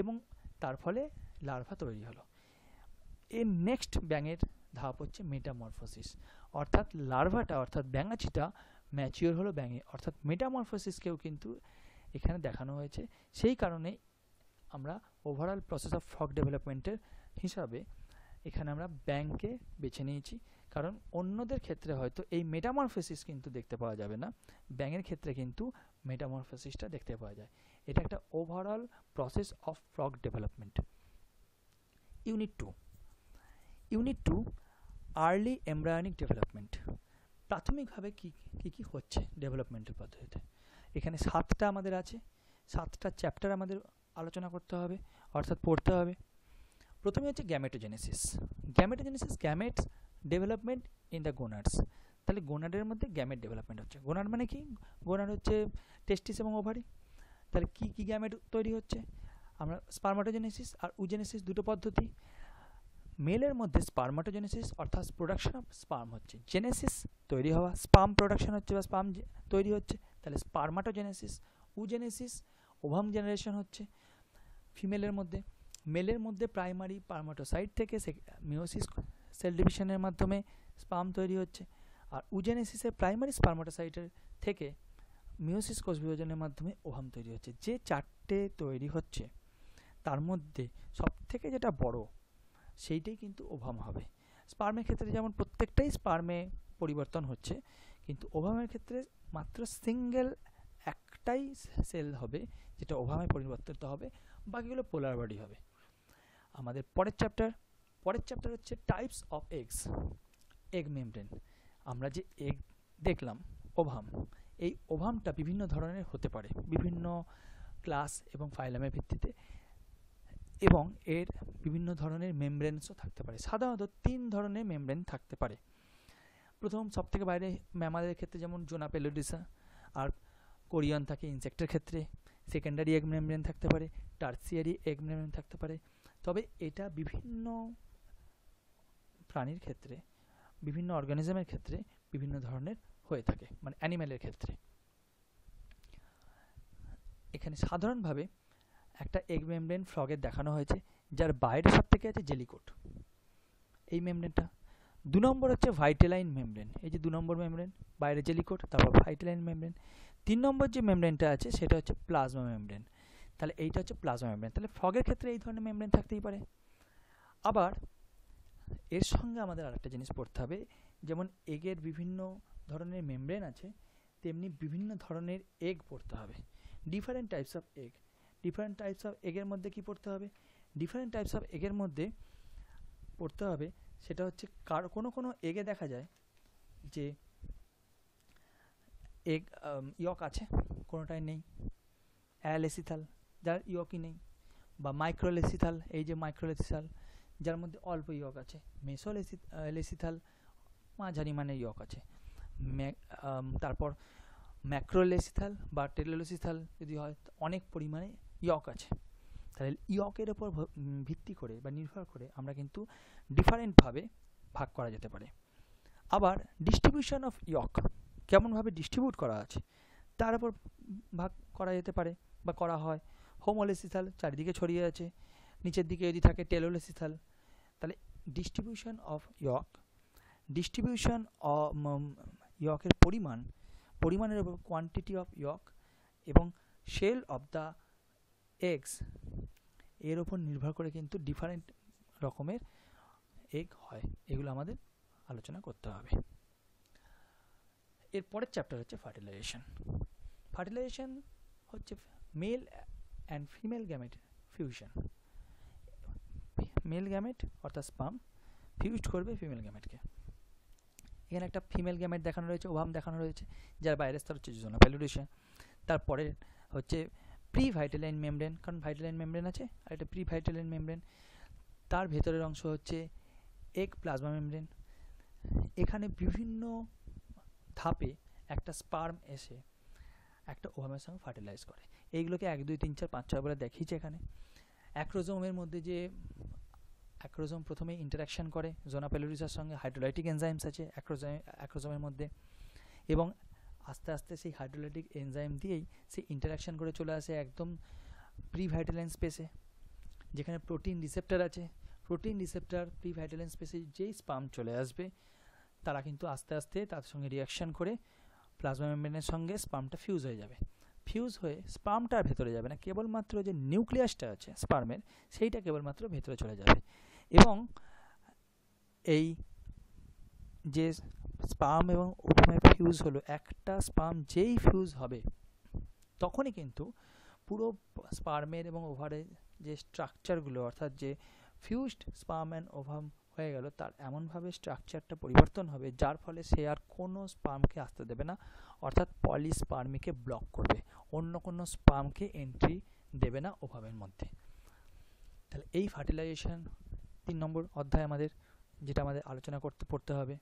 এবং তার ফলে লার্ভা তৈরি হলো। এর নেক্সট ব্যাঙের ধাপ হচ্ছে মেটামরফোসিস, অর্থাৎ লার্ভাটা অর্থাৎ ব্যাঙাচিটা ম্যাচিওর হলো ব্যাঙে, অর্থাৎ মেটামরফোসিসকেও কিন্তু এখানে দেখানো হয়েছে। সেই কারণে আমরা ওভারঅল প্রসেস অফ ফ্রগ ডেভেলপমেন্টের হিসাবে এখানে আমরা ব্যাঙকে বেছে নিয়েছি, কারণ অন্যদের ক্ষেত্রে হয়তো এই মেটামরফোসিস কিন্তু দেখতে পাওয়া যাবে না, ব্যাঙের ক্ষেত্রে কিন্তু মেটামরফোসিসটা দেখতে পাওয়া যায়। এটা একটা overall process of frog development. Unit 2 early embryonic development. প্রাথমিকভাবে কি হচ্ছে ডেভেলপমেন্টের পদ্ধতিতে, এখানে 7টা আমাদের আছে, 7টা চ্যাপ্টার আমাদের আলোচনা করতে হবে অর্থাৎ পড়তে হবে। প্রথমে হচ্ছে gametogenesis. Gametes development in the gonads. তাহলে গোনাডের মধ্যে গ্যামেট ডেভেলপমেন্ট হচ্ছে। গোনাড মানে কি? গোনাড হচ্ছে টেস্টিস এবং ওভারি। তাহলে কি গ্যামেট তৈরি হচ্ছে? আমরা স্পার্মাটোজেনেসিস আর উজেনেসিস দুটো পদ্ধতি। মেলের মধ্যে স্পার্মাটোজেনেসিস অর্থাৎ প্রোডাকশন অফ স্পার্ম হচ্ছে, জেনেসিস তৈরি হওয়া, স্পার্ম প্রোডাকশন হচ্ছে বা স্পার্ম তৈরি হচ্ছে, তাহলে স্পার্মাটোজেনেসিস। উজেনেসিস ওভাম জেনারেশন হচ্ছে ফিমেলের মধ্যে। মেলের মধ্যে প্রাইমারি স্পার্মাটোসাইট থেকে মিওসিস সেল ডিভিশনের মাধ্যমে স্পার্ম তৈরি হচ্ছে, আর উজেনেসিসের প্রাইমারি স্পার্মাটোসাইটের থেকে মিওসিস কোষ বিভাজনের মাধ্যমে ওভাম তৈরি হচ্ছে। যে 4টে তৈরি হচ্ছে তার মধ্যে সবথেকে যেটা বড় সেইটাই কিন্তু ওভাম হবে। স্পার্মের ক্ষেত্রে যেমন প্রত্যেকটাই স্পার্মে পরিবর্তন হচ্ছে, কিন্তু ওভামের ক্ষেত্রে মাত্র সিঙ্গেল একটাই সেল হবে যেটা ওভামে পরিবর্তিত হবে, বাকিগুলো পোলার বডি হবে। আমাদের পরের চ্যাপ্টার হচ্ছে types of eggs, egg membrane. আমরা যে এগ দেখলাম ওভাম, এই ওভামটা বিভিন্ন ধরনের হতে পারে বিভিন্ন ক্লাস এবং ফাইলামের ভিত্তিতে, এবং এর বিভিন্ন ধরনের মেমব্রেনসও থাকতে পারে। সাধারণত 3 ধরনের মেমব্রেন থাকতে পারে। প্রথম সবথেকে বাইরে ম্যামাদের ক্ষেত্রে যেমন জোনা পেলুডিসা আর কোরিয়ন থাকে ইনসেক্টের ক্ষেত্রে, সেকেন্ডারি এগ মেমব্রেন থাকতে পারে, টার্সিয়ারি এগ মেমব্রেন থাকতে পারে। তবে এটা বিভিন্ন প্রাণীর ক্ষেত্রে, বিভিন্ন অর্গানিজমের ক্ষেত্রে বিভিন্ন ধরনের হয়ে থাকে, মানে অ্যানিম্যালের ক্ষেত্রে। এখানে সাধারণভাবে একটা এগ মেমব্রেন ফ্রগের দেখানো হয়েছে, যার বাইরে সব থেকে আছে জেলিকোট, এই মেমব্রেনটা। 2 নম্বর হচ্ছে ভাইটেলাইন মেমব্রেন, এই যে 2 নম্বর মেমব্রেন, বাইরে জেলিকোট, তারপর ভাইটেলাইন মেমব্রেন। 3 নম্বর যে মেমব্রেনটা আছে সেটা হচ্ছে প্লাজমা মেমব্রেন। তাহলে এইটা হচ্ছে প্লাজমা মেমব্রেন। তাহলে ফ্রগের ক্ষেত্রে এই ধরনের মেমব্রেন থাকতেই পারে। আবার এর সঙ্গে আমাদের আরেকটা জিনিস পড়তে হবে, যেমন এগের বিভিন্ন ধরনের মেমব্রেন আছে, তেমনি বিভিন্ন ধরনের এগ পড়তে হবে। Different types of egg, different types of এগের মধ্যে কি পড়তে হবে? ডিফারেন্ট টাইপস অফ এগের মধ্যে পড়তে হবে সেটা হচ্ছে কোনো এগে দেখা যায় যে এগ ইয়ক আছে, কোনোটাই নেই। অ্যালেসিথাল, যার ইয়কই নেই, বা মাইক্রোলেসিথাল, এই যে মাইক্রোলেসিথাল যার মধ্যে অল্প ইয়ক আছে। মেসোলেসিথাল, মাঝারি মানের ইয়ক আছে। তারপর ম্যাক্রোলেসিথাল বা টেলোলেসিথাল যদি হয় অনেক পরিমাণে ইয়ক আছে। তাহলে ইয়কের ওপর ভিত্তি করে বা নির্ভর করে আমরা কিন্তু ডিফারেন্টভাবে ভাগ করা যেতে পারে। আবার ডিস্ট্রিবিউশন অফ ইয়ক, কেমনভাবে ডিস্ট্রিবিউট করা আছে তার উপর ভাগ করা যেতে পারে বা করা হয়। হোমোলেসিথাল, চারিদিকে ছড়িয়ে আছে, নিচের দিকে যদি থাকে টেলোলেসিথাল। তাহলে distribution of yolk, distribution of ইয়কের পরিমাণের উপর, কোয়ান্টিটি অফ ইয়ক এবং শেল অফ দ্য এগস, এর ওপর নির্ভর করে কিন্তু ডিফারেন্ট রকমের এগ হয়। এগুলো আমাদের আলোচনা করতে হবে। এর পরের চ্যাপ্টার হচ্ছে ফার্টিলাইজেশন। ফার্টিলাইজেশন হচ্ছে male and female gamete fusion. Male gamete অর্থাৎ স্পার্ম ফিউজড করবে ফিমেল গ্যামেটকে। এখানে একটা ফিমেল গ্যামেট দেখানো রয়েছে, ওভাম দেখানো রয়েছে, যার বাইরের স্তর হচ্ছে জোনা পেলুডিসা। তারপরে হচ্ছে প্রি ভাইটেলাইন মেমব্রেন, কারণ ভাইটেলাইন মেমব্রেন আছে, আর এটা প্রি ভাইটেলাইন মেমব্রেন। তার ভেতরের অংশ হচ্ছে এগ প্লাজমা মেমব্রেন। এখানে বিভিন্ন ধাপে একটা স্পার্ম এসে একটা ওভামের সঙ্গে ফার্টিলাইজ করে। এইগুলোকে 1 2 3 4 5 6 বলে দেখিয়েছে এখানে। অ্যাক্রোজোমের মধ্যে যে অ্যাক্রোজোম প্রথমে ইন্টারাকশন করে জোনা পেলুডিসার সঙ্গে, হাইড্রোলাইটিক এনজাইমস আছে অ্যাক্রোজোমের মধ্যে, এবং আস্তে আস্তে সেই হাইড্রোলাইটিক এনজাইম দিয়েই সেই ইন্টারাকশন করে চলে আসে একদম প্রি ভাইটেলাইন স্পেসে, যেখানে প্রোটিন রিসেপ্টর আছে। প্রোটিন রিসেপ্টর প্রি ভাইটেলাইন স্পেসে যেই স্পার্ম চলে আসবে, তারা কিন্তু আস্তে আস্তে তার সঙ্গে রিয়াকশন করে প্লাজমা মেমব্রেনের সঙ্গে স্পার্মটা ফিউজ হয়ে যাবে। ফিউজ হয়ে স্পার্মটা আর ভেতরে যাবে না, কেবলমাত্র যে নিউক্লিয়াসটা আছে স্পার্মের, সেইটা কেবলমাত্র ভেতরে চলে যাবে। এবং এই যে স্পার্ম এবং ওভামের ফিউজ হলো, একটা স্পার্ম যেই ফিউজ হবে তখনই কিন্তু পুরো স্পার্মের এবং ওভারের যে স্ট্রাকচারগুলো, অর্থাৎ যে ফিউজড স্পার্ম অ্যান্ড ওভাম হয়ে গেল, তার এমনভাবে স্ট্রাকচারটা পরিবর্তন হবে যার ফলে সে আর কোনো স্পার্মকে আসতে দেবে না, অর্থাৎ পলিস্পার্মিকে ব্লক করবে, অন্য কোনো স্পার্মকে এন্ট্রি দেবে না ওভামের মধ্যে। তাহলে এই ফার্টিলাইজেশন 3 নম্বর অধ্যায় আমাদের, যেটা আমাদের আলোচনা পড়তে হবে।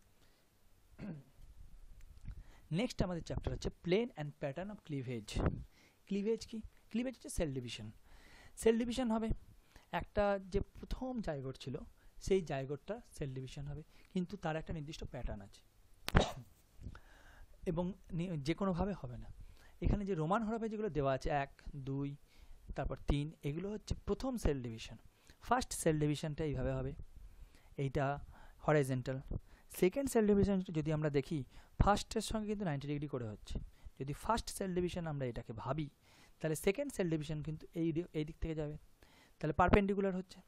নেক্সট আমাদের চ্যাপ্টার হচ্ছে plain and pattern of cleavage. Cleavage কি? ক্লিভেজ হচ্ছে সেল ডিভিশন। সেল ডিভিশন হবে, একটা যে প্রথম জাইগোট ছিল সেই জাইগোটটা সেল ডিভিশন হবে, কিন্তু তার একটা নির্দিষ্ট প্যাটার্ন আছে এবং যে কোনোভাবে হবে না। এখানে যে রোমান হরফে যেগুলো দেওয়া আছে 1 2 তারপর 3, এগুলো হচ্ছে প্রথম সেল ডিভিশন। ফার্স্ট সেল ডিভিশনটা এইভাবে হবে, এইটা হরাইজন্টাল। সেকেন্ড সেল ডিভিশন যদি আমরা দেখি, ফার্স্টের সঙ্গে কিন্তু 90 ডিগ্রি করে হচ্ছে। যদি ফার্স্ট সেল ডিভিশন আমরা এটাকে ভাবি, তাহলে সেকেন্ড সেল ডিভিশন কিন্তু এই দিক থেকে যাবে, তাহলে পারপেন্ডিকুলার হচ্ছে।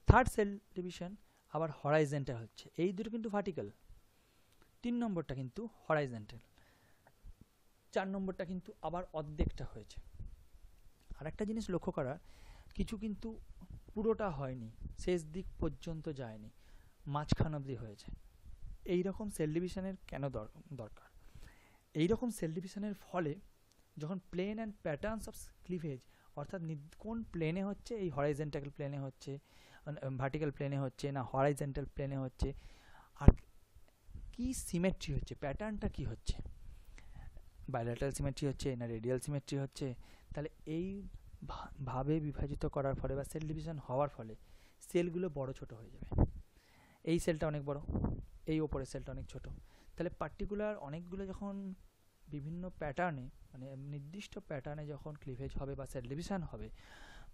থার্ড সেল ডিভিশন আবার হরাইজন্টাল হচ্ছে, এই দুটো কিন্তু ভার্টিক্যাল। 3 নম্বরটা কিন্তু হরাইজন্টাল, 4 নম্বরটা কিন্তু আবার অর্ধেকটা হয়েছে। আর একটা জিনিস লক্ষ্য করার, কিছু কিন্তু পুরোটা হয়নি, শেষ দিক পর্যন্ত যায়নি, মাঝখান অবধি হয়েছে। এই রকম সেল ডিভিশনের কেন দরকার? এই রকম সেল ডিভিশনের ফলে যখন plain and patterns of cleavage, অর্থাৎ কোন প্লেনে হচ্ছে, এই হরাইজন্টাল প্লেনে হচ্ছে, ভার্টিক্যাল প্লেনে হচ্ছে না হরাইজন্টাল প্লেনে হচ্ছে, আর কি সিমেট্রি হচ্ছে, প্যাটার্নটা কি হচ্ছে, বাইলেটারাল সিমেট্রি হচ্ছে না রেডিয়াল সিমেট্রি হচ্ছে, তাহলে এই ভাবে বিভাজিত করার ফলে বা সেল ডিভিশন হওয়ার ফলে সেলগুলো বড় ছোট হয়ে যাবে। এই সেলটা অনেক বড়, এই ওপরের সেলটা অনেক ছোট, তাহলে পার্টিকুলার অনেকগুলো যখন বিভিন্ন প্যাটার্নে, মানে নির্দিষ্ট প্যাটার্নে যখন ক্লিভেজ হবে বা সেল ডিভিশন হবে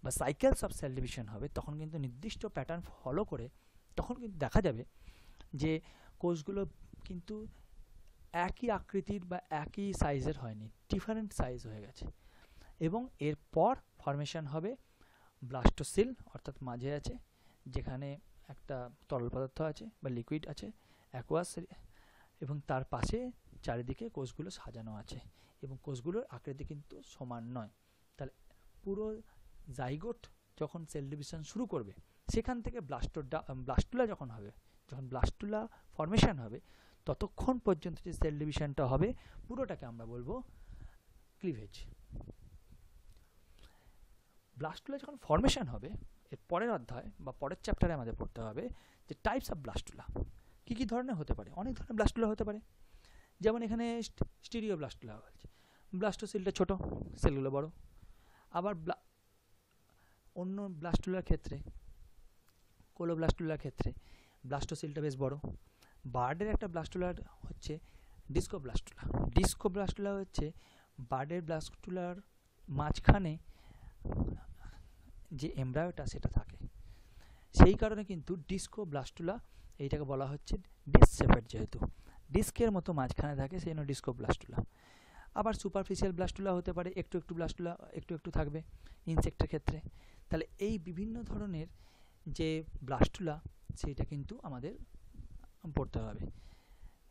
বা সাইকেলস অফ সেল ডিভিশন হবে, তখন কিন্তু নির্দিষ্ট প্যাটার্ন ফলো করে তখন কিন্তু দেখা যাবে যে কোষগুলো কিন্তু একই আকৃতির বা একই সাইজের হয়নি, ডিফারেন্ট সাইজ হয়ে গেছে। এবং এরপর ফরমেশন হবে ব্লাস্টোসিল, অর্থাৎ মাঝে আছে যেখানে একটা তরল পদার্থ আছে বা লিকুইড আছে অ্যাকুয়াস, এবং তার পাশে চারিদিকে কোষগুলো সাজানো আছে এবং কোষগুলোর আকৃতি কিন্তু সমান নয়। তাহলে পুরো জাইগোট যখন সেল ডিভিশন শুরু করবে, সেখান থেকে ব্লাস্টুলা যখন হবে, যখন ব্লাস্টুলা ফরমেশন হবে, ততক্ষণ পর্যন্ত যে সেল ডিভিশনটা হবে পুরোটাকে আমরা বলবো ক্লিভেজ। ব্লাস্টুলা যখন ফরমেশন হবে, এর পরের অধ্যায় বা পরের চ্যাপ্টারে আমাদের পড়তে হবে যে টাইপস অফ ব্লাস্টুলা কী কী ধরনের হতে পারে। অনেক ধরনের ব্লাস্টুলা হতে পারে, যেমন এখানে স্টিরিও ব্লাস্টুলা হচ্ছে, ব্লাস্টোসিলটা ছোট, সেলগুলো বড়। আবার অন্য ব্লাস্টুলার ক্ষেত্রে, কোলোব্লাস্টুলার ক্ষেত্রে ব্লাস্টোসিলটা বেশ বড়। বার্ডের একটা ব্লাস্টুলার হচ্ছে ডিস্কোব্লাস্টুলা। ডিস্কোব্লাস্টুলা হচ্ছে বার্ডের ব্লাস্টুলার মাঝখানে যে এমব্রায়োটা সেটা থাকে, সেই কারণে কিন্তু ডিস্কোব্লাস্টুলা এইটাকে বলা হচ্ছে ডিস্ক শেপের, যেহেতু ডিস্কের মতো মাঝখানে থাকে সেই জন্য ডিস্কোব্লাস্টুলা। আবার সুপারফিশিয়াল ব্লাস্টুলা হতে পারে, একটু একটু ব্লাস্টুলা একটু একটু থাকবে ইনসেক্টের ক্ষেত্রে। তাহলে এই বিভিন্ন ধরনের যে ব্লাস্টুলা সেইটা কিন্তু আমাদের পড়তে হবে।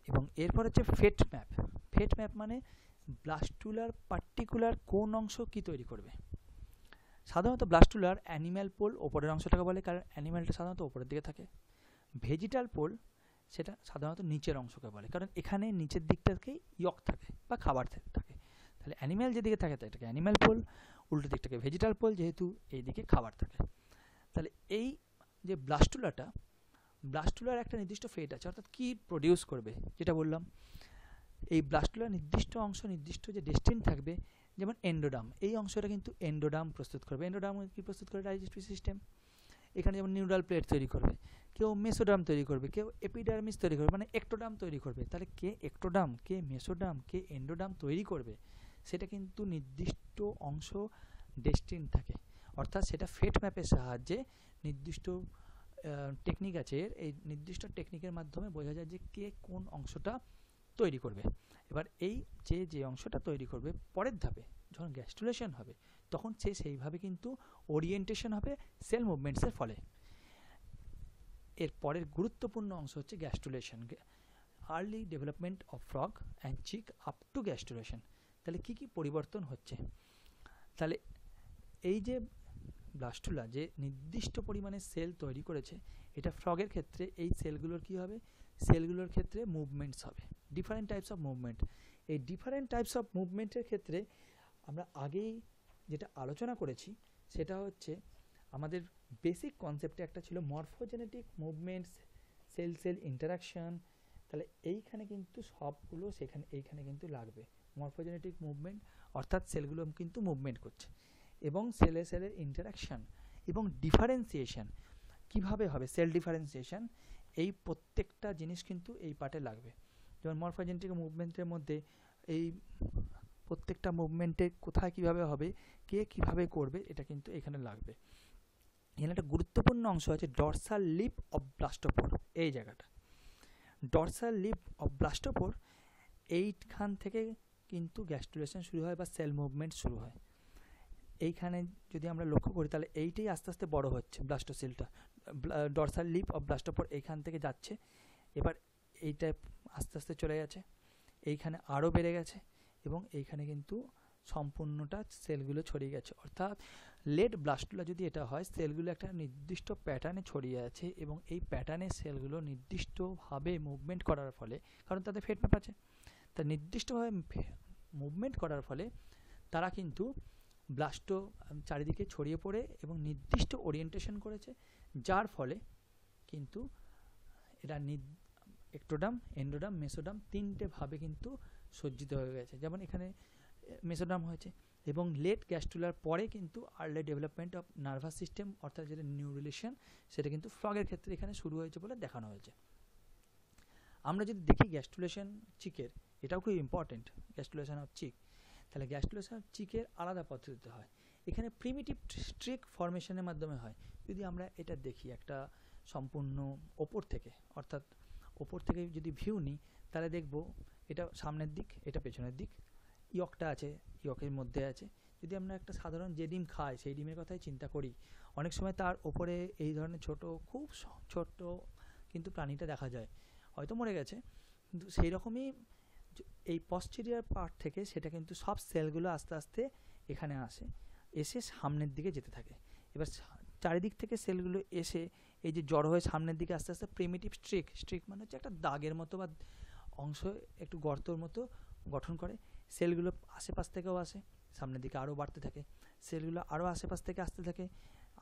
এবং এরপর হচ্ছে ফেট ম্যাপ। ফেট ম্যাপ মানে ব্লাস্টুলার পার্টিকুলার কোন অংশ কি তৈরি করবে। সাধারণত ব্লাস্টুলার অ্যানিম্যাল পোল ওপরের অংশটাকে বলে, কারণ অ্যানিম্যালটা সাধারণত ওপরের দিকে থাকে। ভেজিটাল পোল সেটা সাধারণত নিচের অংশকে বলে, কারণ এখানে নিচের দিকটাকেই ইয়ক থাকে বা খাবার থাকে। তাহলে অ্যানিম্যাল যেদিকে থাকে এটাকে অ্যানিম্যাল পোল, উল্টো দিকটাকে ভেজিটাল পোল, যেহেতু এই দিকে খাবার থাকে। তাহলে এই যে ব্লাস্টুলাটা, ব্লাস্টুলার একটা নির্দিষ্ট ফেট আছে, অর্থাৎ কি প্রডিউস করবে, যেটা বললাম এই ব্লাস্টুলার নির্দিষ্ট অংশ, নির্দিষ্ট যে ডেস্টিন থাকবে, যেমন এন্ডোডাম, এই অংশটা কিন্তু এন্ডোডাম প্রস্তুত করবে। এন্ডোডাম কি প্রস্তুত করে? Digestive system. এখানে যেমন নিউরাল প্লেট তৈরি করবে, কেউ মেসোডাম তৈরি করবে, কেউ এপিডার্মিস তৈরি করবে, মানে একটোডাম তৈরি করবে। তাহলে কে একটোডাম, কে মেসোডাম, কে এন্ডোডাম তৈরি করবে, সেটা কিন্তু নির্দিষ্ট অংশ ডেস্টিন থাকে। অর্থাৎ সেটা ফেট ম্যাপের সাহায্যে নির্দিষ্ট টেকনিক আছে, এই নির্দিষ্ট টেকনিকের মাধ্যমে বোঝা যায় যে কে কোন অংশটা তৈরি করবে। এবার এই যে অংশটা তৈরি করবে, পরের ধাপে যখন গ্যাস্ট্রুলেশন হবে তখন সে সেইভাবে কিন্তু ওরিয়েন্টেশন হবে সেল মুভমেন্টসের ফলে। এর পরের গুরুত্বপূর্ণ অংশ হচ্ছে gastrulation, early development of frog and chick up to gastrulation. তাহলে কি কি পরিবর্তন হচ্ছে? তাহলে এই যে ব্লাস্টুলা যে নির্দিষ্ট পরিমাণে সেল তৈরি করেছে, এটা ফ্রগের ক্ষেত্রে এই সেলগুলোর কি হবে? সেলগুলোর ক্ষেত্রে মুভমেন্টস হবে, ডিফারেন্ট টাইপস অফ মুভমেন্ট। এই ডিফারেন্ট টাইপস অফ মুভমেন্টের ক্ষেত্রে আমরা আগেই যেটা আলোচনা করেছি সেটা হচ্ছে আমাদের বেসিক কনসেপ্টে একটা ছিল morphogenetic movements, cell cell interaction. তাহলে এইখানে কিন্তু সবগুলো সেখানে এইখানে কিন্তু লাগবে। মরফোজেনেটিক মুভমেন্ট অর্থাৎ সেলগুলো কিন্তু মুভমেন্ট করছে, এবং সেলে সেলের ইন্টারাকশান এবং ডিফারেন্সিয়েশন কিভাবে হবে, সেল ডিফারেন্সিয়েশন, এই প্রত্যেকটা জিনিস কিন্তু এই পার্টে লাগবে। যেমন মরফোজেনেটিক মুভমেন্টের মধ্যে এই প্রত্যেকটা মুভমেন্টে কোথায় কিভাবে হবে, কে কিভাবে করবে, এটা কিন্তু এখানে লাগবে। এখানে একটা গুরুত্বপূর্ণ অংশ আছে ডরসাল লিপ অফ ব্লাস্টোপোর। এই জায়গাটা ডরসাল লিপ অফ ব্লাস্টোপোর, এইখান থেকে কিন্তু গ্যাস্ট্রুলেশন শুরু হয় বা সেল মুভমেন্ট শুরু হয়। এইখানে যদি আমরা লক্ষ্য করি তাহলে এইটাই আস্তে আস্তে বড় হচ্ছে ব্লাস্টোসিলটা, ডরসাল লিপ অফ ব্লাস্টোপোর এইখান থেকে যাচ্ছে, এবার এইটা আস্তে আস্তে চলে গেছে, এইখানে আরও বেড়ে গেছে, এবং এইখানে কিন্তু সম্পূর্ণটা সেলগুলো ছড়িয়ে গেছে। অর্থাৎ লেট ব্লাস্টুলা যদি এটা হয়, সেলগুলো একটা নির্দিষ্ট প্যাটার্নে ছড়িয়ে আছে এবং এই প্যাটার্নে সেলগুলো নির্দিষ্টভাবে মুভমেন্ট করার ফলে, কারণ তাদের ফেড ম্যাপ আছে, তা নির্দিষ্টভাবে মুভমেন্ট করার ফলে তারা কিন্তু ব্লাস্টো চারিদিকে ছড়িয়ে পড়ে এবং নির্দিষ্ট ওরিয়েন্টেশন করেছে, যার ফলে কিন্তু এরা এক্টোডার্ম, এন্ডোডার্ম, মেসোডার্ম তিনটে ভাবে কিন্তু সজ্জিত হয়ে গেছে। যেমন এখানে মেসোডার্ম হয়েছে এবং লেট গ্যাস্টুলার পরে কিন্তু early development of nervous system অর্থাৎ যেটা নিউরিলেশন, সেটা কিন্তু ফ্রগের ক্ষেত্রে এখানে শুরু হয়েছে বলে দেখানো হয়েছে। আমরা যদি দেখি গ্যাস্টুলেশন চিকের, এটাও খুব ইম্পর্টেন্ট, গ্যাস্টুলেশন অফ চিক, তাহলে গ্যাস্টুলেশন অফ চিকের আলাদা পদ্ধতিতে হয়। এখানে প্রিমিটিভ স্ট্রিক ফরমেশনের মাধ্যমে হয়। যদি আমরা এটা দেখি একটা সম্পূর্ণ ওপর থেকে, অর্থাৎ ওপর থেকে যদি ভিউ নিই, তাহলে দেখব এটা সামনের দিক, এটা পেছনের দিক, ইয়কটা আছে, ইয়কের মধ্যে আছে। যদি আমরা একটা সাধারণ যে ডিম খাই সেই ডিমের কথাই চিন্তা করি, অনেক সময় তার ওপরে এই ধরনের ছোট, খুব ছোট্ট কিন্তু প্রাণীটা দেখা যায়, হয়তো মরে গেছে, কিন্তু সেই রকমই এই পস্টেরিয়র পার্ট থেকে সেটা কিন্তু সব সেলগুলো আস্তে আস্তে এখানে আসে, এসে সামনের দিকে যেতে থাকে। এবার চারিদিক থেকে সেলগুলো এসে এই যে জড়ো হয়ে সামনের দিকে আস্তে আস্তে প্রিমিটিভ স্ট্রিক মানে হচ্ছে একটা দাগের মতো বা অংশ, একটু গর্তর মতো গঠন করে। সেলগুলো আশেপাশ থেকেও আসে, সামনের দিকে আরও বাড়তে থাকে, সেলগুলো আরও আশেপাশ থেকে আসতে থাকে,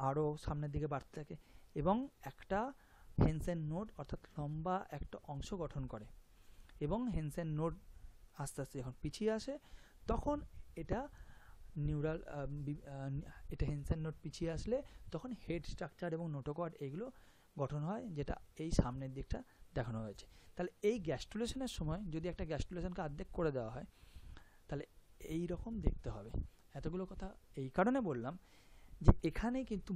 আরও সামনের দিকে বাড়তে থাকে এবং একটা হেনসেন নোড অর্থাৎ লম্বা একটা অংশ গঠন করে। এবং হেনসেন নোড আস্তে আস্তে যখন পিছিয়ে আসে, তখন এটা নিউরাল এটা হেনসেন নোড পিছিয়ে আসলে তখন হেড স্ট্রাকচার এবং নোটোকর্ড এগুলো গঠন হয়, যেটা এই সামনের দিকটা দেখানো হয়েছে। তাহলে এই গ্যাস্টুলেশনের সময় যদি একটা গ্যাস্টুলেশনকে অর্ধেক করে দেওয়া হয়, তাহলে এই রকম দেখতে হবে। এতগুলো কথা এই কারণে বললাম যে এখানে কিন্তু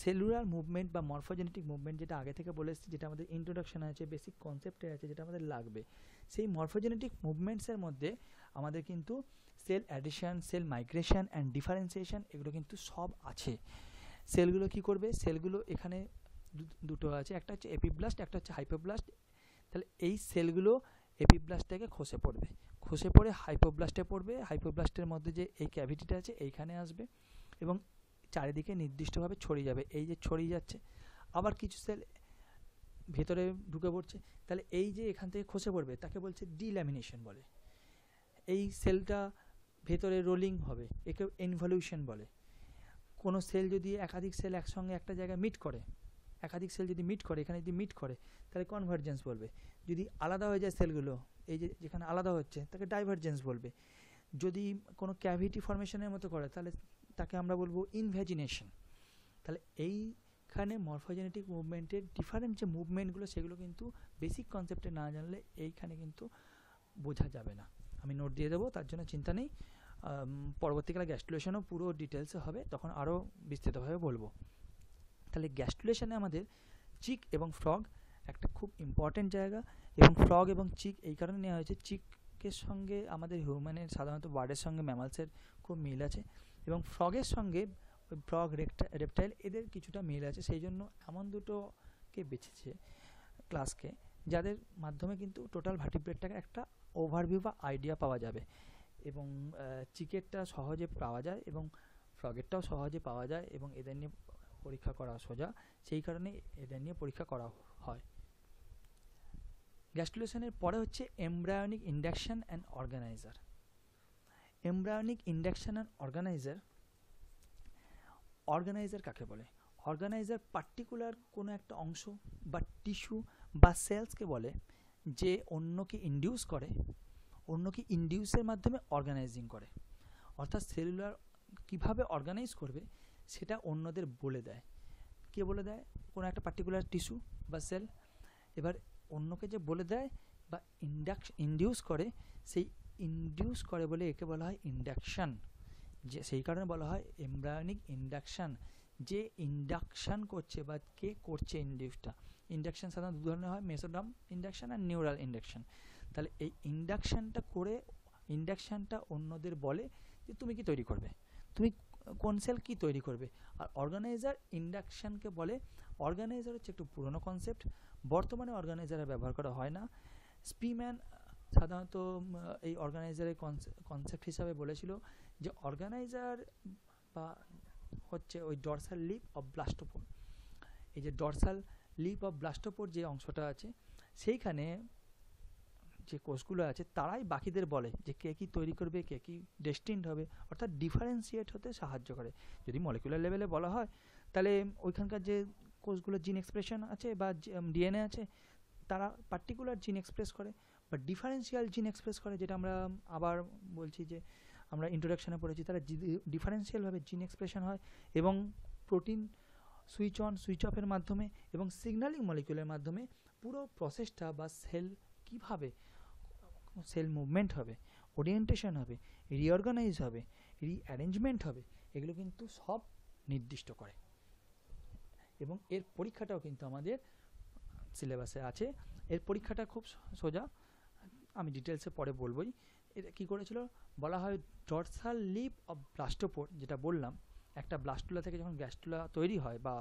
সেলুলার মুভমেন্ট বা মরফোজেনেটিক মুভমেন্ট, যেটা আগে থেকে বলে এসেছি, যেটা আমাদের ইন্ট্রোডাকশনে আছে, বেসিক কনসেপ্টে আছে, যেটা আমাদের লাগবে, সেই মরফোজেনেটিক মুভমেন্টসের মধ্যে আমাদের কিন্তু cell addition, cell migration and differentiation এগুলো কিন্তু সব আছে। সেলগুলো কি করবে, সেলগুলো এখানে দুটো আছে, একটা হচ্ছে এপিব্লাস্ট, একটা হচ্ছে হাইপোব্লাস্ট। তাহলে এই সেলগুলো এপিব্লাস্ট থেকে খসে পড়বে, খসে পড়ে হাইপোব্লাস্টে পড়বে, হাইপোব্লাস্টের মধ্যে যে এই ক্যাভিটিটা আছে এইখানে আসবে এবং চারিদিকে নির্দিষ্টভাবে ছড়িয়ে যাবে। এই যে ছড়িয়ে যাচ্ছে, আবার কিছু সেল ভেতরে ঢুকে পড়ছে, তাহলে এই যে এখান থেকে খসে পড়বে তাকে বলছে ডিল্যামিনেশন বলে। এই সেলটা ভেতরে রোলিং হবে, একে ইনভলিউশন বলে। কোনো সেল যদি একাধিক সেল একসঙ্গে একটা জায়গায় মিট করে, একাধিক সেল যদি মিট করে, এখানে যদি মিট করে তাহলে কনভার্জেন্স বলবে। যদি আলাদা হয়ে যায় সেলগুলো, এই যে যেখানে আলাদা হচ্ছে তাকে ডাইভারজেন্স বলবে। যদি কোনো ক্যাভিটি ফরমেশনের মতো করে তাহলে তাকে আমরা বলবো ইনভ্যাজিনেশন। তাহলে এইখানে মরফোজেনেটিক মুভমেন্টের ডিফারেন্ট যে মুভমেন্টগুলো সেগুলো কিন্তু বেসিক কনসেপ্টে না জানলে এইখানে কিন্তু বোঝা যাবে না। আমি নোট দিয়ে দেবো, তার জন্য চিন্তা নেই। পরবর্তীকালে গ্যাস্টুলেশনও পুরো ডিটেলসে হবে, তখন আরও বিস্তৃতভাবে বলবো। তাহলে গ্যাস্টুলেশনে আমাদের চিক এবং ফ্রগ একটা খুব ইম্পর্টেন্ট জায়গা, এবং ফ্রগ এবং চিক এই কারণে নেওয়া হয়েছে, চিকের সঙ্গে আমাদের হিউম্যানের সাধারণত বার্ডের সঙ্গে ম্যামালসের খুব মিল আছে এবং ফ্রগের সঙ্গে ফ্রগ, রেপটাইল এদের কিছুটা মিল আছে, সেই জন্য এমন দুটোকে বেছেছে ক্লাসকে, যাদের মাধ্যমে কিন্তু টোটাল ভার্টিব্রেটটাকে একটা ওভারভিউ বা আইডিয়া পাওয়া যাবে। এবং চিকেরটা সহজে পাওয়া যায় এবং ফ্রগেরটাও সহজে পাওয়া যায় এবং এদের নিয়ে পরীক্ষা করা সোজা, সেই কারণে এদের নিয়ে পরীক্ষা করা হয়। গ্যাস্টুলেশনের পরে হচ্ছে embryonic induction and organizer. Embryonic induction and organizer, organizer কাকে বলে? অর্গানাইজার পার্টিকুলার কোনো একটা অংশ বা টিস্যু বা সেলসকে বলে যে অন্যকে ইনডিউস করে, অন্যকে ইনডিউসের মাধ্যমে অর্গানাইজিং করে, অর্থাৎ সেলুলার কীভাবে অর্গানাইজ করবে সেটা অন্যদের বলে দেয়। কে বলে দেয়? কোনো একটা পার্টিকুলার টিস্যু বা সেল। এবার অন্যকে যে বলে দেয় বা ইনডিউস করে, সেই ইনডিউস করে বলে একে বলা হয় ইন্ডাকশন। যে সেই কারণে বলা হয় এমব্রায়োনিক ইন্ডাকশন, যে ইন্ডাকশন করছে বা কে করছে ইনডিউসটা। ইন্ডাকশন সাধারণত দু ধরনের হয়, মেসোডার্ম ইন্ডাকশন আর নিউরাল ইন্ডাকশন। তাহলে এই ইন্ডাকশনটা করে, ইন্ডাকশনটা অন্যদের বলে যে তুমি কি তৈরি করবে, তুমি কোন সেল কি তৈরি করবে। আর অর্গানাইজার ইন্ডাকশনকে বলে, অর্গানাইজার হচ্ছে একটু পুরনো কনসেপ্ট, বর্তমানে অর্গানাইজারে ব্যবহার করা হয় না। স্পিম্যান সাধারণত এই অর্গানাইজারের কনসেপ্ট হিসাবে বলেছিল যে অর্গানাইজার বা হচ্ছে ওই ডরসাল লিপ অফ ব্লাস্টোপোর। এই যে ডরসাল লিপ অফ ব্লাস্টোপোর যে অংশটা আছে, সেইখানে যে কোষগুলো আছে তারাই বাকিদের বলে যে কে কী তৈরি করবে, কে কী ডেস্টিনড হবে, অর্থাৎ ডিফারেন্সিয়েট হতে সাহায্য করে। যদি মলিকুলার লেভেলে বলা হয় তাহলে ওইখানকার যে কোষগুলো জিন এক্সপ্রেশন আছে বা ডিএনএ আছে তারা পার্টিকুলার জিন এক্সপ্রেস করে বা ডিফারেন্সিয়াল জিন এক্সপ্রেস করে, যেটা আমরা আবার বলছি যে আমরা ইন্ট্রোডাকশনে পড়েছি, তারা ডিফারেন্সিয়ালভাবে জিন এক্সপ্রেশন হয় এবং প্রোটিন সুইচ অন সুইচ অফের মাধ্যমে এবং সিগন্যালিং মলিকুলের মাধ্যমে পুরো প্রসেসটা বা সেল কীভাবে সেল মুভমেন্ট হবে, ওরিয়েন্টেশন হবে, রিঅর্গানাইজ হবে, রিঅ্যারেঞ্জমেন্ট হবে, এগুলো কিন্তু সব নির্দিষ্ট করে। এবং এর পরীক্ষাটাও কিন্তু আমাদের সিলেবাসে আছে। এর পরীক্ষাটা খুব সোজা, আমি ডিটেলসে পরে বলবোই। এটা কী করেছিল বলা হয়, ডরসাল লিপ অফ ব্লাস্টোপোর, যেটা বললাম একটা ব্লাস্টুলা থেকে যখন গ্যাস্টুলা তৈরি হয় বা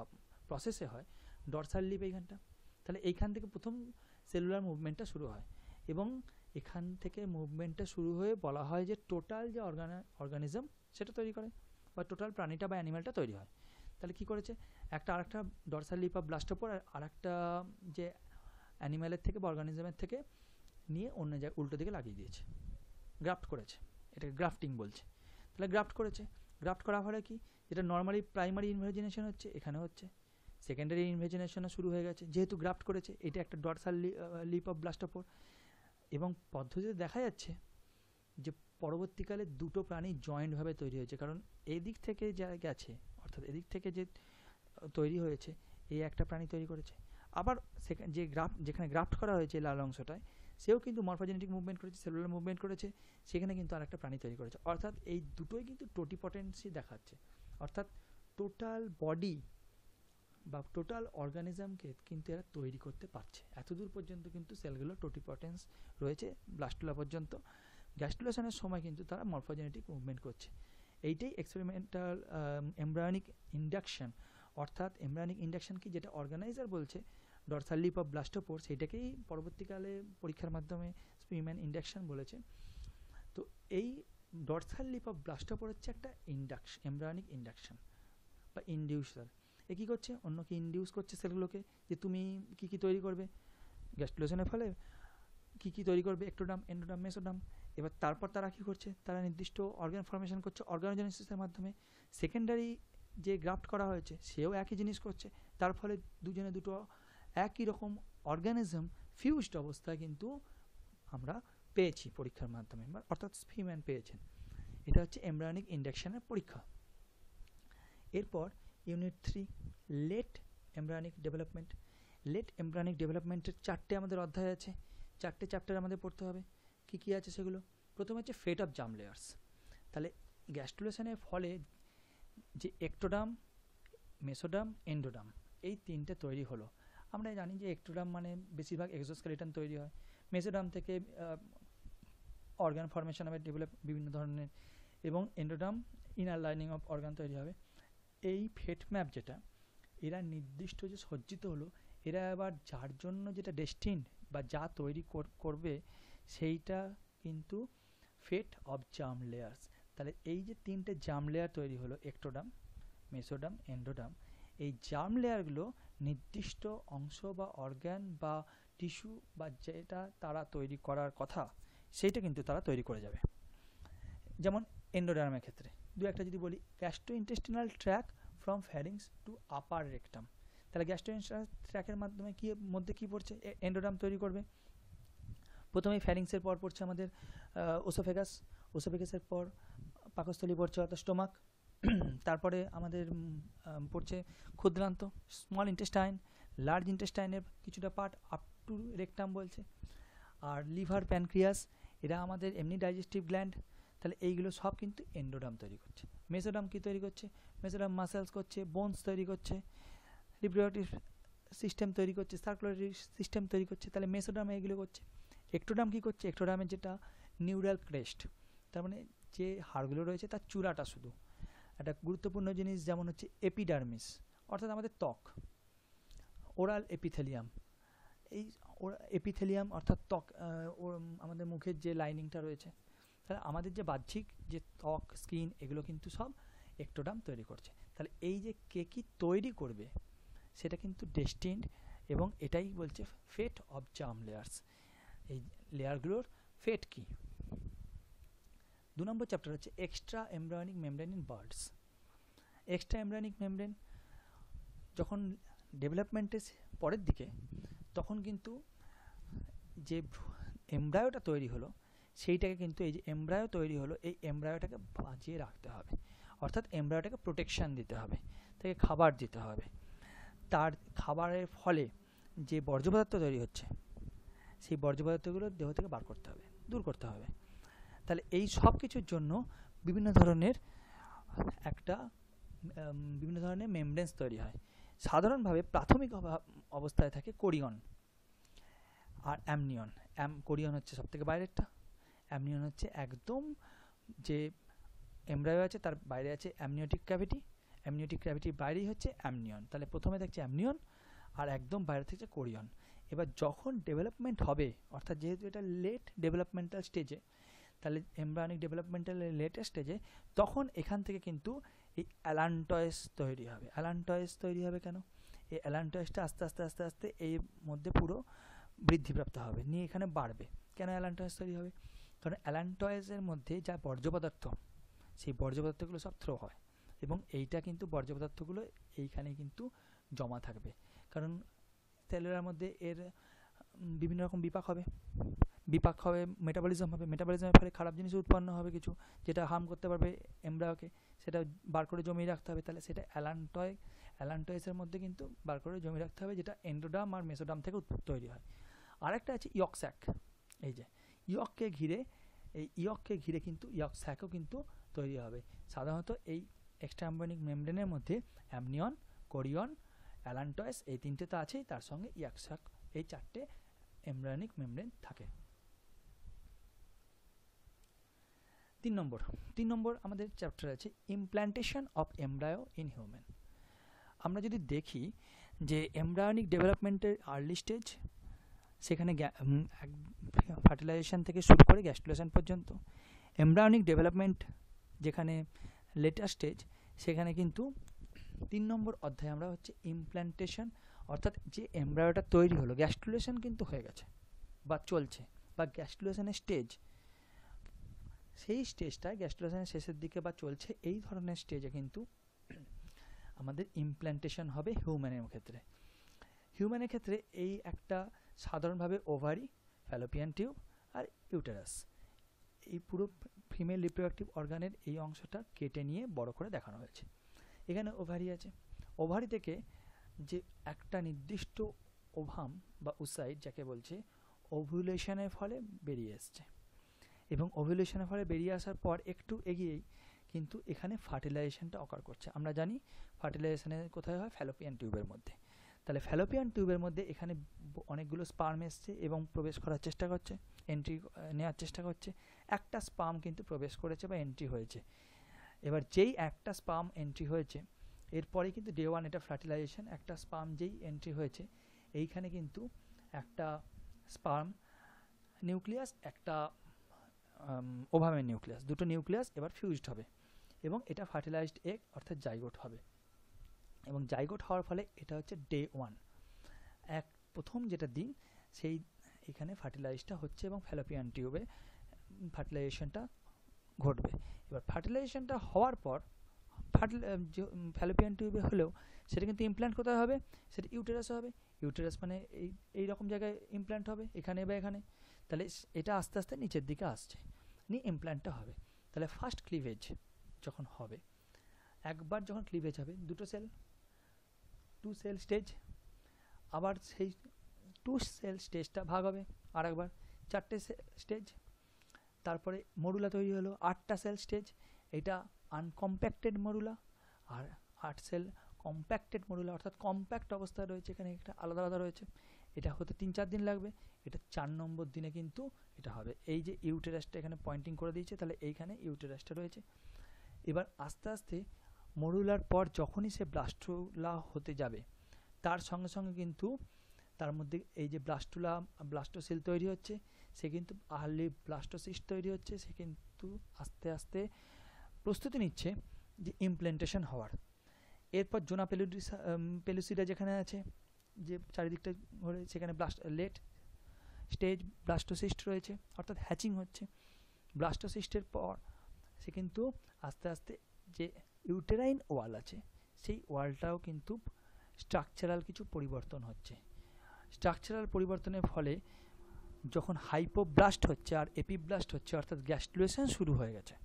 প্রসেসে হয়, ডরসাল লিপ এইখানটা, তাহলে এইখান থেকে প্রথম সেলুলার মুভমেন্টটা শুরু হয় এবং এখান থেকে মুভমেন্টটা শুরু হয়ে বলা হয় যে টোটাল যে অর্গানিজম সেটা তৈরি করে বা টোটাল প্রাণীটা বা অ্যানিম্যালটা তৈরি হয়। তাহলে কী করেছে, আরেকটা ডরসাল লিপ অফ ব্লাস্টোপোর আরেকটা যে অ্যানিম্যালের থেকে বা অর্গানিজমের থেকে নিয়ে অন্য জায়গায় উল্টো দিকে লাগিয়ে দিয়েছে, গ্রাফট করেছে, এটাকে গ্রাফটিং বলছে। তাহলে গ্রাফট করেছে, গ্রাফট করার ফলে কি, যেটা নর্মালি প্রাইমারি ইনভেজিনেশন হচ্ছে এখানে হচ্ছে, সেকেন্ডারি ইনভেজিনেশনও শুরু হয়ে গেছে যেহেতু গ্রাফট করেছে। এটা একটা ডরসাল লিপ অফ ব্লাস্টোপোর এবং পদ্ধতিতে দেখা যাচ্ছে যে পরবর্তীকালে দুটো প্রাণী জয়েন্টভাবে তৈরি হয়েছে, কারণ এদিক থেকে যা গেছে অর্থাৎ এদিক থেকে যে তৈরি হয়েছে এই একটা প্রাণী তৈরি করেছে, আবার যে যেখানে গ্রাফট করা হয়েছে লাল অংশটায় সেও কিন্তু মরফোজেনেটিক মুভমেন্ট করেছে, সেলুলার মুভমেন্ট করেছে, সেখানে কিন্তু আরেকটা প্রাণী তৈরি করেছে। অর্থাৎ এই দুটোই কিন্তু টোটিপটেন্সি দেখাচ্ছে, অর্থাৎ টোটাল বডি বা টোটাল অর্গানিজমকে কিন্তু এরা তৈরি করতে পারছে। এতদূর পর্যন্ত কিন্তু সেলগুলো টোটিপটেন্স রয়েছে ব্লাস্টুলা পর্যন্ত। গ্যাস্টুলেশনের সময় কিন্তু তারা মরফোজেনেটিক মুভমেন্ট করছে। এইটাই এক্সপেরিমেন্টাল এমব্রায়োনিক ইন্ডাকশন, অর্থাৎ এমব্রায়োনিক ইন্ডাকশন কি, যেটা অর্গানাইজার বলছে ডরসাল লিপ অফ ব্লাস্টোপোর, সেইটাকেই পরবর্তীকালে পরীক্ষার মাধ্যমে স্পিরম্যান ইন্ডাকশন বলেছে। তো এই ডরসাল লিপ অফ ব্লাস্টোপোর হচ্ছে একটা এমব্রায়োনিক ইন্ডাকশন বা ইনডিউসার। এ কী করছে, অন্যকে ইনডিউস করছে সেলগুলোকে যে তুমি কী কী তৈরি করবে, গ্যাস্টুলেশনের ফলে কী কী তৈরি করবে, এক্টোডাম, এন্ডোডাম, মেসোডাম। এবার তারপর তারা কী করছে, তারা নির্দিষ্ট অর্গান ফর্মেশন করছে অর্গানোজেনেসিসের মাধ্যমে। সেকেন্ডারি যে গ্রাফট করা হয়েছে সেও একই জিনিস করছে, তার ফলে দুজনে দুটো একই রকম অর্গানিজম ফিউজড অবস্থায় কিন্তু আমরা পেয়েছি পরীক্ষার মাধ্যমে, অর্থাৎ স্পিরম্যান পেয়েছেন। এটা হচ্ছে এমব্রায়োনিক ইন্ডাকশনের পরীক্ষা। এরপর unit 3 late embryonic development. Late embryonic ডেভেলপমেন্টের 4টে আমাদের অধ্যায় আছে, 4টে চ্যাপ্টার আমাদের পড়তে হবে। কী কী আছে সেগুলো, প্রথমে হচ্ছে ফেট অফ জার্ম লেয়ার্স। তাহলে গ্যাস্টুলেশনের ফলে যে এক্টোডাম, মেসোডাম, এন্ডোডাম এই তিনটে তৈরি হলো। আমরা জানি যে এক্টোডাম মানে বেশিরভাগ এক্সোস্কেলিটন তৈরি হয়, মেসোডাম থেকে অর্গান ফর্মেশন হবে ডেভেলপ বিভিন্ন ধরনের, এবং endoderm inner lining of organ তৈরি হবে। এই ফেট ম্যাপ যেটা এরা নির্দিষ্ট যে সজ্জিত হলো, এরা আবার যার জন্য যেটা ডেস্টিনড বা যা তৈরি করবে সেইটা কিন্তু ফেট অফ জার্ম লেয়ার্স। তাহলে এই যে তিনটে জার্ম লেয়ার তৈরি হলো, এক্টোডাম, মেসোডাম, এন্ডোডাম, এই জার্ম লেয়ারগুলো নির্দিষ্ট অংশ বা অর্গান বা টিস্যু বা যেটা তারা তৈরি করার কথা সেইটা কিন্তু তারা তৈরি করে যাবে। যেমন এন্ডোডার্মের ক্ষেত্রে দু একটা যদি বলি, gastrointestinal tract from pharynx to upper rectum. তাহলে গ্যাস্ট্রোইন্টেস্টিনাল ট্র্যাকের মাধ্যমে কি মধ্যে কী পড়ছে, এন্ডোডার্ম তৈরি করবে। প্রথমে ফ্যারিংসের পর পড়ছে আমাদের ওসোফেগাস, ওসোফেগাসের পর পাকস্থলী পড়ছে অর্থাৎ স্টোমাক, তারপরে আমাদের পড়ছে ক্ষুদ্রান্ত স্মল ইন্টেস্টাইন, লার্জ ইন্টেস্টাইনের কিছুটা পার্ট আপ টু রেকটাম বলছে, আর লিভার, প্যানক্রিয়াস এরা আমাদের এমনি ডাইজেস্টিভ গ্ল্যান্ড। তাহলে এইগুলো সব কিন্তু এন্ডোডাম তৈরি করছে। মেসোডাম কী তৈরি করছে, মেসোডাম মাসেলস করছে, বোনস তৈরি করছে, রিপ্রোডাক্টিভ সিস্টেম তৈরি করছে, সার্কুলারি সিস্টেম তৈরি করছে। তাহলে মেসোডাম এইগুলো করছে। এক্টোডাম কী করছে, এক্টোডামের যেটা নিউরাল ক্রেস্ট, তার মানে যে হাড়গুলো রয়েছে তার চূড়াটা শুধু একটা গুরুত্বপূর্ণ জিনিস, যেমন হচ্ছে এপিডার্মিস অর্থাৎ আমাদের ত্বক, ওরাল এপিথেলিয়াম, এই এপিথেলিয়াম অর্থাৎ ত্বক আমাদের মুখের যে লাইনিংটা রয়েছে। তাহলে আমাদের যে বাহ্যিক যে ত্বক, স্কিন, এগুলো কিন্তু সব এক্টোডার্ম তৈরি করছে। তাহলে এই যে কে কী তৈরি করবে সেটা কিন্তু ডেস্টিনড, এবং এটাই বলছে ফেট অফ জার্ম লেয়ার্স। এই লেয়ারগুলোর ফেট কী। 2 নম্বর চ্যাপ্টার হচ্ছে extra embryonic membrane in birds. Extra embryonic membrane যখন ডেভেলপমেন্টের পরের দিকে, তখন কিন্তু যে এমব্রায়োটা তৈরি হলো সেইটাকে কিন্তু, এই যে এমব্রায়ো তৈরি হলো, এই এমব্রায়োটাকে বাঁচিয়ে রাখতে হবে, অর্থাৎ এমব্রায়োটাকে প্রোটেকশান দিতে হবে, তাকে খাবার দিতে হবে। তার খাবারের ফলে যে বর্জ্য পদার্থ তৈরি হচ্ছে সেই বর্জ্য পদার্থগুলো দেহ থেকে বার করতে হবে, দূর করতে হবে। তাহলে এই সব কিছুর জন্য বিভিন্ন ধরনের মেমব্রেন্স তৈরি হয়। সাধারণভাবে প্রাথমিক অবস্থায় থাকে কোরিয়ন আর অ্যামনিয়ন। কোরিয়ন হচ্ছে সবথেকে বাইরেরটা, অ্যামনিয়ন হচ্ছে একদম যে এমব্রায়ো আছে তার বাইরে আছে অ্যামনিওটিক ক্যাভিটি, অ্যামনিওটিক ক্যাভিটির বাইরেই হচ্ছে অ্যামনিয়ন। তাহলে প্রথমে থাকছে অ্যামনিয়ন আর একদম বাইরে থেকে কোরিয়ন। এবার যখন ডেভেলপমেন্ট হবে, অর্থাৎ যেহেতু এটা লেট ডেভেলপমেন্টাল স্টেজে, তাহলে এমব্রায়োনিক ডেভেলপমেন্টালের লেটেস্ট স্টেজে, তখন এখান থেকে কিন্তু এই অ্যালান্টয়েস তৈরি হবে। অ্যালান্টয়েস তৈরি হবে কেন? এই অ্যালান্টয়েসটা আস্তে আস্তে আস্তে আস্তে এর মধ্যে পুরো বৃদ্ধিপ্রাপ্ত হবে, নিয়ে এখানে বাড়বে। কেন অ্যালান্টয়েস তৈরি হবে? কারণ অ্যালান্টয়েসের মধ্যে যা বর্জ্য পদার্থ, সেই বর্জ্য পদার্থগুলো সব থ্রো হয়, এবং এইটা কিন্তু বর্জ্য পদার্থগুলো এইখানে কিন্তু জমা থাকবে। কারণ সেলুলার মধ্যে এর বিভিন্ন রকম বিপাক হবে, মেটাবলিজম হবে, মেটাবলিজমের ফলে খারাপ জিনিস উৎপন্ন হবে কিছু, যেটা হার্ম করতে পারবে এমব্রায়োকে, সেটা বার করে জমিয়ে রাখতে হবে। তাহলে সেটা অ্যালান্টয়েসের মধ্যে কিন্তু বার করে জমিয়ে রাখতে হবে, যেটা এন্ডোডার্ম আর মেসোডার্ম থেকে তৈরি হয়। আরেকটা আছে ইয়ক স্যাক। এই যে ইয়ককে ঘিরে কিন্তু ইয়ক স্যাকও কিন্তু তৈরি হবে। সাধারণত এই এক্সট্রা এমব্রায়োনিক মেমব্রেনের মধ্যে অ্যামনিয়ন, কোরিয়ন, অ্যালান্টয়েস এই তিনটে তো আছেই, তার সঙ্গে ইয়ক স্যাক, এই চারটে এমব্রায়োনিক মেমব্রেন থাকে। 3 নম্বর আমাদের চ্যাপ্টার আছে implantation of embryo in human. আমরা যদি দেখি যে এমব্রায়োনিক ডেভেলপমেন্টের আর্লি স্টেজ, সেখানে ফার্টিলাইজেশন থেকে শুরু করে গ্যাস্ট্রুলেশন পর্যন্ত, এমব্রায়োনিক ডেভেলপমেন্ট যেখানে লেটার স্টেজ, সেখানে কিন্তু 3 নম্বর অধ্যায়ে আমরা হচ্ছে ইমপ্ল্যান্টেশন, অর্থাৎ যে এমব্রায়োটা তৈরি হলো, গ্যাস্ট্রুলেশন কিন্তু হয়ে গেছে বা চলছে, বা গ্যাস্ট্রুলেশনের স্টেজ, সেই স্টেজটায় গ্যাস্ট্রুলেশনের শেষের দিকে বা চলছে, এই ধরনের স্টেজে কিন্তু আমাদের ইমপ্ল্যান্টেশন হবে হিউম্যানের ক্ষেত্রে। হিউম্যানের ক্ষেত্রে এই একটা সাধারণভাবে ওভারি, ফ্যালোপিয়ান টিউব আর ইউটেরাস, এই পুরো ফিমেল রিপ্রোডাক্টিভ অর্গানের এই অংশটা কেটে নিয়ে বড় করে দেখানো হয়েছে। এখানে ওভারি আছে, ওভারি থেকে যে একটা নির্দিষ্ট ওভাম বা উসাইড যাকে বলছে, ওভুলেশনের ফলে বেরিয়ে এসছে, এবং ওভুলেশনের ফলে বেরিয়ে আসার পর একটু এগিয়েই কিন্তু এখানে ফার্টিলাইজেশনটা অকার করছে। আমরা জানি ফার্টিলাইজেশনের কোথায় হয়? ফ্যালোপিয়ান টিউবের মধ্যে। তাহলে ফ্যালোপিয়ান টিউবের মধ্যে এখানে অনেকগুলো স্পার্ম এসছে এবং প্রবেশ করার চেষ্টা করছে, এন্ট্রি নেওয়ার চেষ্টা করছে। একটা স্পার্ম কিন্তু প্রবেশ করেছে বা এন্ট্রি হয়েছে। এবার যেই একটা স্পার্ম এন্ট্রি হয়েছে, এরপরে কিন্তু ডে 1 এটা ফার্টিলাইজেশন। একটা স্পার্ম যেই এন্ট্রি হয়েছে, এইখানে কিন্তু একটা স্পার্ম নিউক্লিয়াস, একটা ওভামের নিউক্লিয়াস, দুটো নিউক্লিয়াস এবার ফিউজড হবে, এবং এটা ফার্টিলাইজড এগ অর্থাৎ জাইগোট হবে। এবং জাইগোট হওয়ার ফলে এটা হচ্ছে ডে 1, প্রথম যেটা দিন, সেই এখানে ফার্টিলাইজটা হচ্ছে এবং ফ্যালোপিয়ান টিউবে ফার্টিলাইজেশনটা ঘটবে। এবার ফার্টিলাইজেশনটা হওয়ার পর ফ্যালোপিয়ান টিউবে হলেও সেটা কিন্তু ইমপ্ল্যান্ট কোথায় হবে? সেটা ইউটেরাসে হবে। ইউটেরাস মানে এই রকম জায়গায় ইমপ্ল্যান্ট হবে, এখানে বা এখানে। তাহলে এটা আস্তে আস্তে নিচের দিকে আসছে, নিয়ে ইমপ্ল্যান্টটা হবে। তাহলে ফার্স্ট ক্লিভেজ যখন হবে, একবার যখন ক্লিভেজ হবে, 2 সেল স্টেজ, আবার সেই 2 সেল স্টেজটা ভাগ হবে আর একবার 4টে স্টেজ, তারপরে মরুলা তৈরি হলো, 8টা সেল স্টেজ। এটা আনকম্প্যাক্টেড মরুলা, আর 8 সেল কম্প্যাক্টেড মরুলা, অর্থাৎ কম্প্যাক্ট অবস্থায় রয়েছে, এখানে একটা আলাদা আলাদা রয়েছে। এটা হতে 3-4 দিন লাগবে, এটা 4 নম্বর দিনে কিন্তু এটা হবে। এই যে ইউটেরাসটা এখানে পয়েন্টিং করে দিয়েছে, তাহলে এইখানে ইউটেরাসটা রয়েছে। এবার আস্তে আস্তে মরুলার পর যখনই সে ব্লাস্টুলা হতে যাবে, তার সঙ্গে সঙ্গে কিন্তু তার মধ্যে এই যে ব্লাস্টোসিল তৈরি হচ্ছে, সে কিন্তু আর্লি ব্লাস্টোসিস্ট তৈরি হচ্ছে, সে কিন্তু আস্তে আস্তে প্রস্তুতি নিচ্ছে যে ইমপ্ল্যান্টেশন হওয়ার। এরপর জোনা পেলুসিডা যেখানে আছে, যে চারিদিকটা ঘুরে, সেখানে লেট স্টেজ ব্লাস্টোসিস্ট রয়েছে, অর্থাৎ হ্যাচিং হচ্ছে। ব্লাস্টোসিস্টের পর সে কিন্তু আস্তে আস্তে যে ইউটেরাইন ওয়াল আছে, সেই ওয়ালটাও কিন্তু স্ট্রাকচারাল কিছু পরিবর্তন হচ্ছে। স্ট্রাকচারাল পরিবর্তনের ফলে যখন হাইপোব্লাস্ট হচ্ছে আর এপিব্লাস্ট হচ্ছে, অর্থাৎ গ্যাস্ট্রুলেশন শুরু হয়ে গেছে,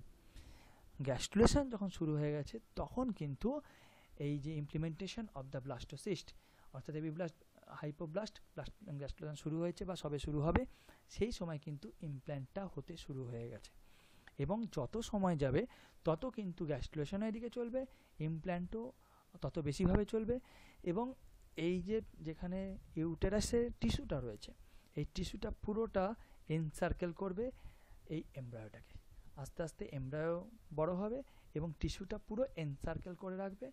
গ্যাস্ট্রুলেশন যখন শুরু হয়ে গেছে তখন কিন্তু এই যে ইমপ্লিমেন্টেশন অফ দ্য ব্লাস্টোসিস্ট, অর্থাৎ এপিব্লাস্ট হাইপোব্লাস্ট গ্যাস্ট্রুলেশন শুরু হয়েছে বা সবে শুরু হবে, সেই সময় কিন্তু ইমপ্ল্যান্টটা হতে শুরু হয়ে গেছে। এবং যত সময় যাবে তত কিন্তু গ্যাস্ট্রুলেশনের দিকে চলবে, ইমপ্ল্যান্টও তত বেশিভাবে চলবে। এবং এই যে যেখানে ইউটেরাসের টিস্যুটা রয়েছে, এই টিস্যুটা পুরোটা এনসার্কেল করবে এই এমব্রায়োটাকে। আস্তে আস্তে এমব্রায়ো বড় হবে এবং টিস্যুটা পুরো এনসার্কেল করে রাখবে।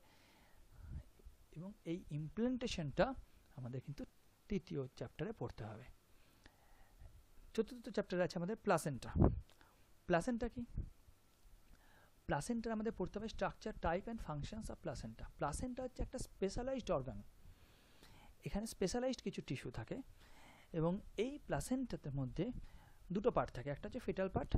এবং এই ইমপ্ল্যান্টেশনটা আমাদের কিন্তু তৃতীয় চ্যাপ্টারে পড়তে হবে। চতুর্থ চ্যাপ্টারে আছে আমাদের প্লাসেন্টা। প্লাসেন্টা কি? প্লাসেন্টা আমাদের পড়তে হবে structure, type and functions of placenta. Placenta হচ্ছে একটা স্পেশালাইজড অর্গান, এখানে স্পেশালাইজড কিছু টিস্যু থাকে। এবং এই প্লাসেন্টাতে মধ্যে দুটো পার্ট থাকে, একটা হচ্ছে ফিটাল পার্ট,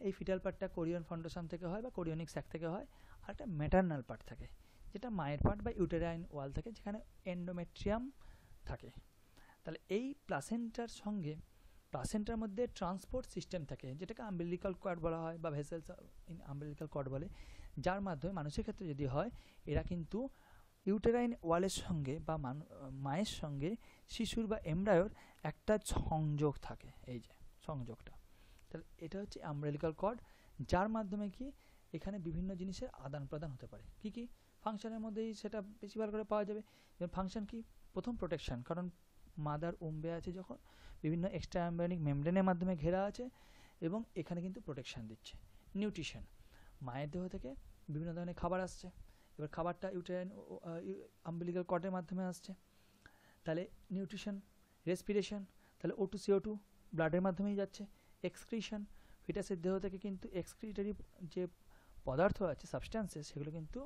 এই ফিটাল পার্টটা কোরিয়ন ফাউন্ডেশন থেকে হয় বা কোরিয়নিক স্যাক থেকে হয়। আর একটা ম্যাটারনাল পার্ট থাকে, যেটা মায়ের পার্ট বা ইউটেরাইন ওয়াল থাকে, যেখানে এন্ডোমেট্রিয়াম থাকে। তাহলে এই প্লাসেন্টার সঙ্গে প্লাসেন্টার মধ্যে ট্রান্সপোর্ট সিস্টেম থাকে, যেটাকে আম্বিলিকাল কর্ড বলা হয় বা ভেসেলস ইন আম্বিলিকাল কর্ড বলে, যার মাধ্যমে মানুষের ক্ষেত্রে যদি হয়, এরা কিন্তু ইউটেরাইন ওয়ালের সঙ্গে বা মায়ের সঙ্গে শিশুর বা এমব্রায়োর একটা সংযোগ থাকে, এই যে সংযোগটা। তাহলে এটা হচ্ছে আম্বিলিকাল কর্ড, যার মাধ্যমে কি এখানে বিভিন্ন জিনিসের আদান প্রদান হতে পারে। কি কি ফাংশনের মধ্যেই সেটা বেশি ভালো করে পাওয়া যাবে। যেমন ফাংশন কি? প্রথম প্রোটেকশন, কারণ মাদার উম্বে আছে যখন, বিভিন্ন এক্সট্রা এমব্রায়োনিক মেমব্রেনের মাধ্যমে ঘেরা আছে এবং এখানে কিন্তু প্রোটেকশন দিচ্ছে। নিউট্রিশন, মায়ের দেহ থেকে বিভিন্ন ধরনের খাবার আসছে, এবার খাবারটা ইউটেরাইন আম্বিলিকাল কর্ডের মাধ্যমে আসছে, তাহলে নিউট্রিশন। রেসপিরেশন, তাহলে O2 CO2 ব্লাডের মাধ্যমেই যাচ্ছে। এক্সক্রিশন, ফিটাসের দেহ থেকে কিন্তু এক্সক্রিটরি যে পদার্থ আছে, সাবস্ট্যান্সেস, সেগুলো কিন্তু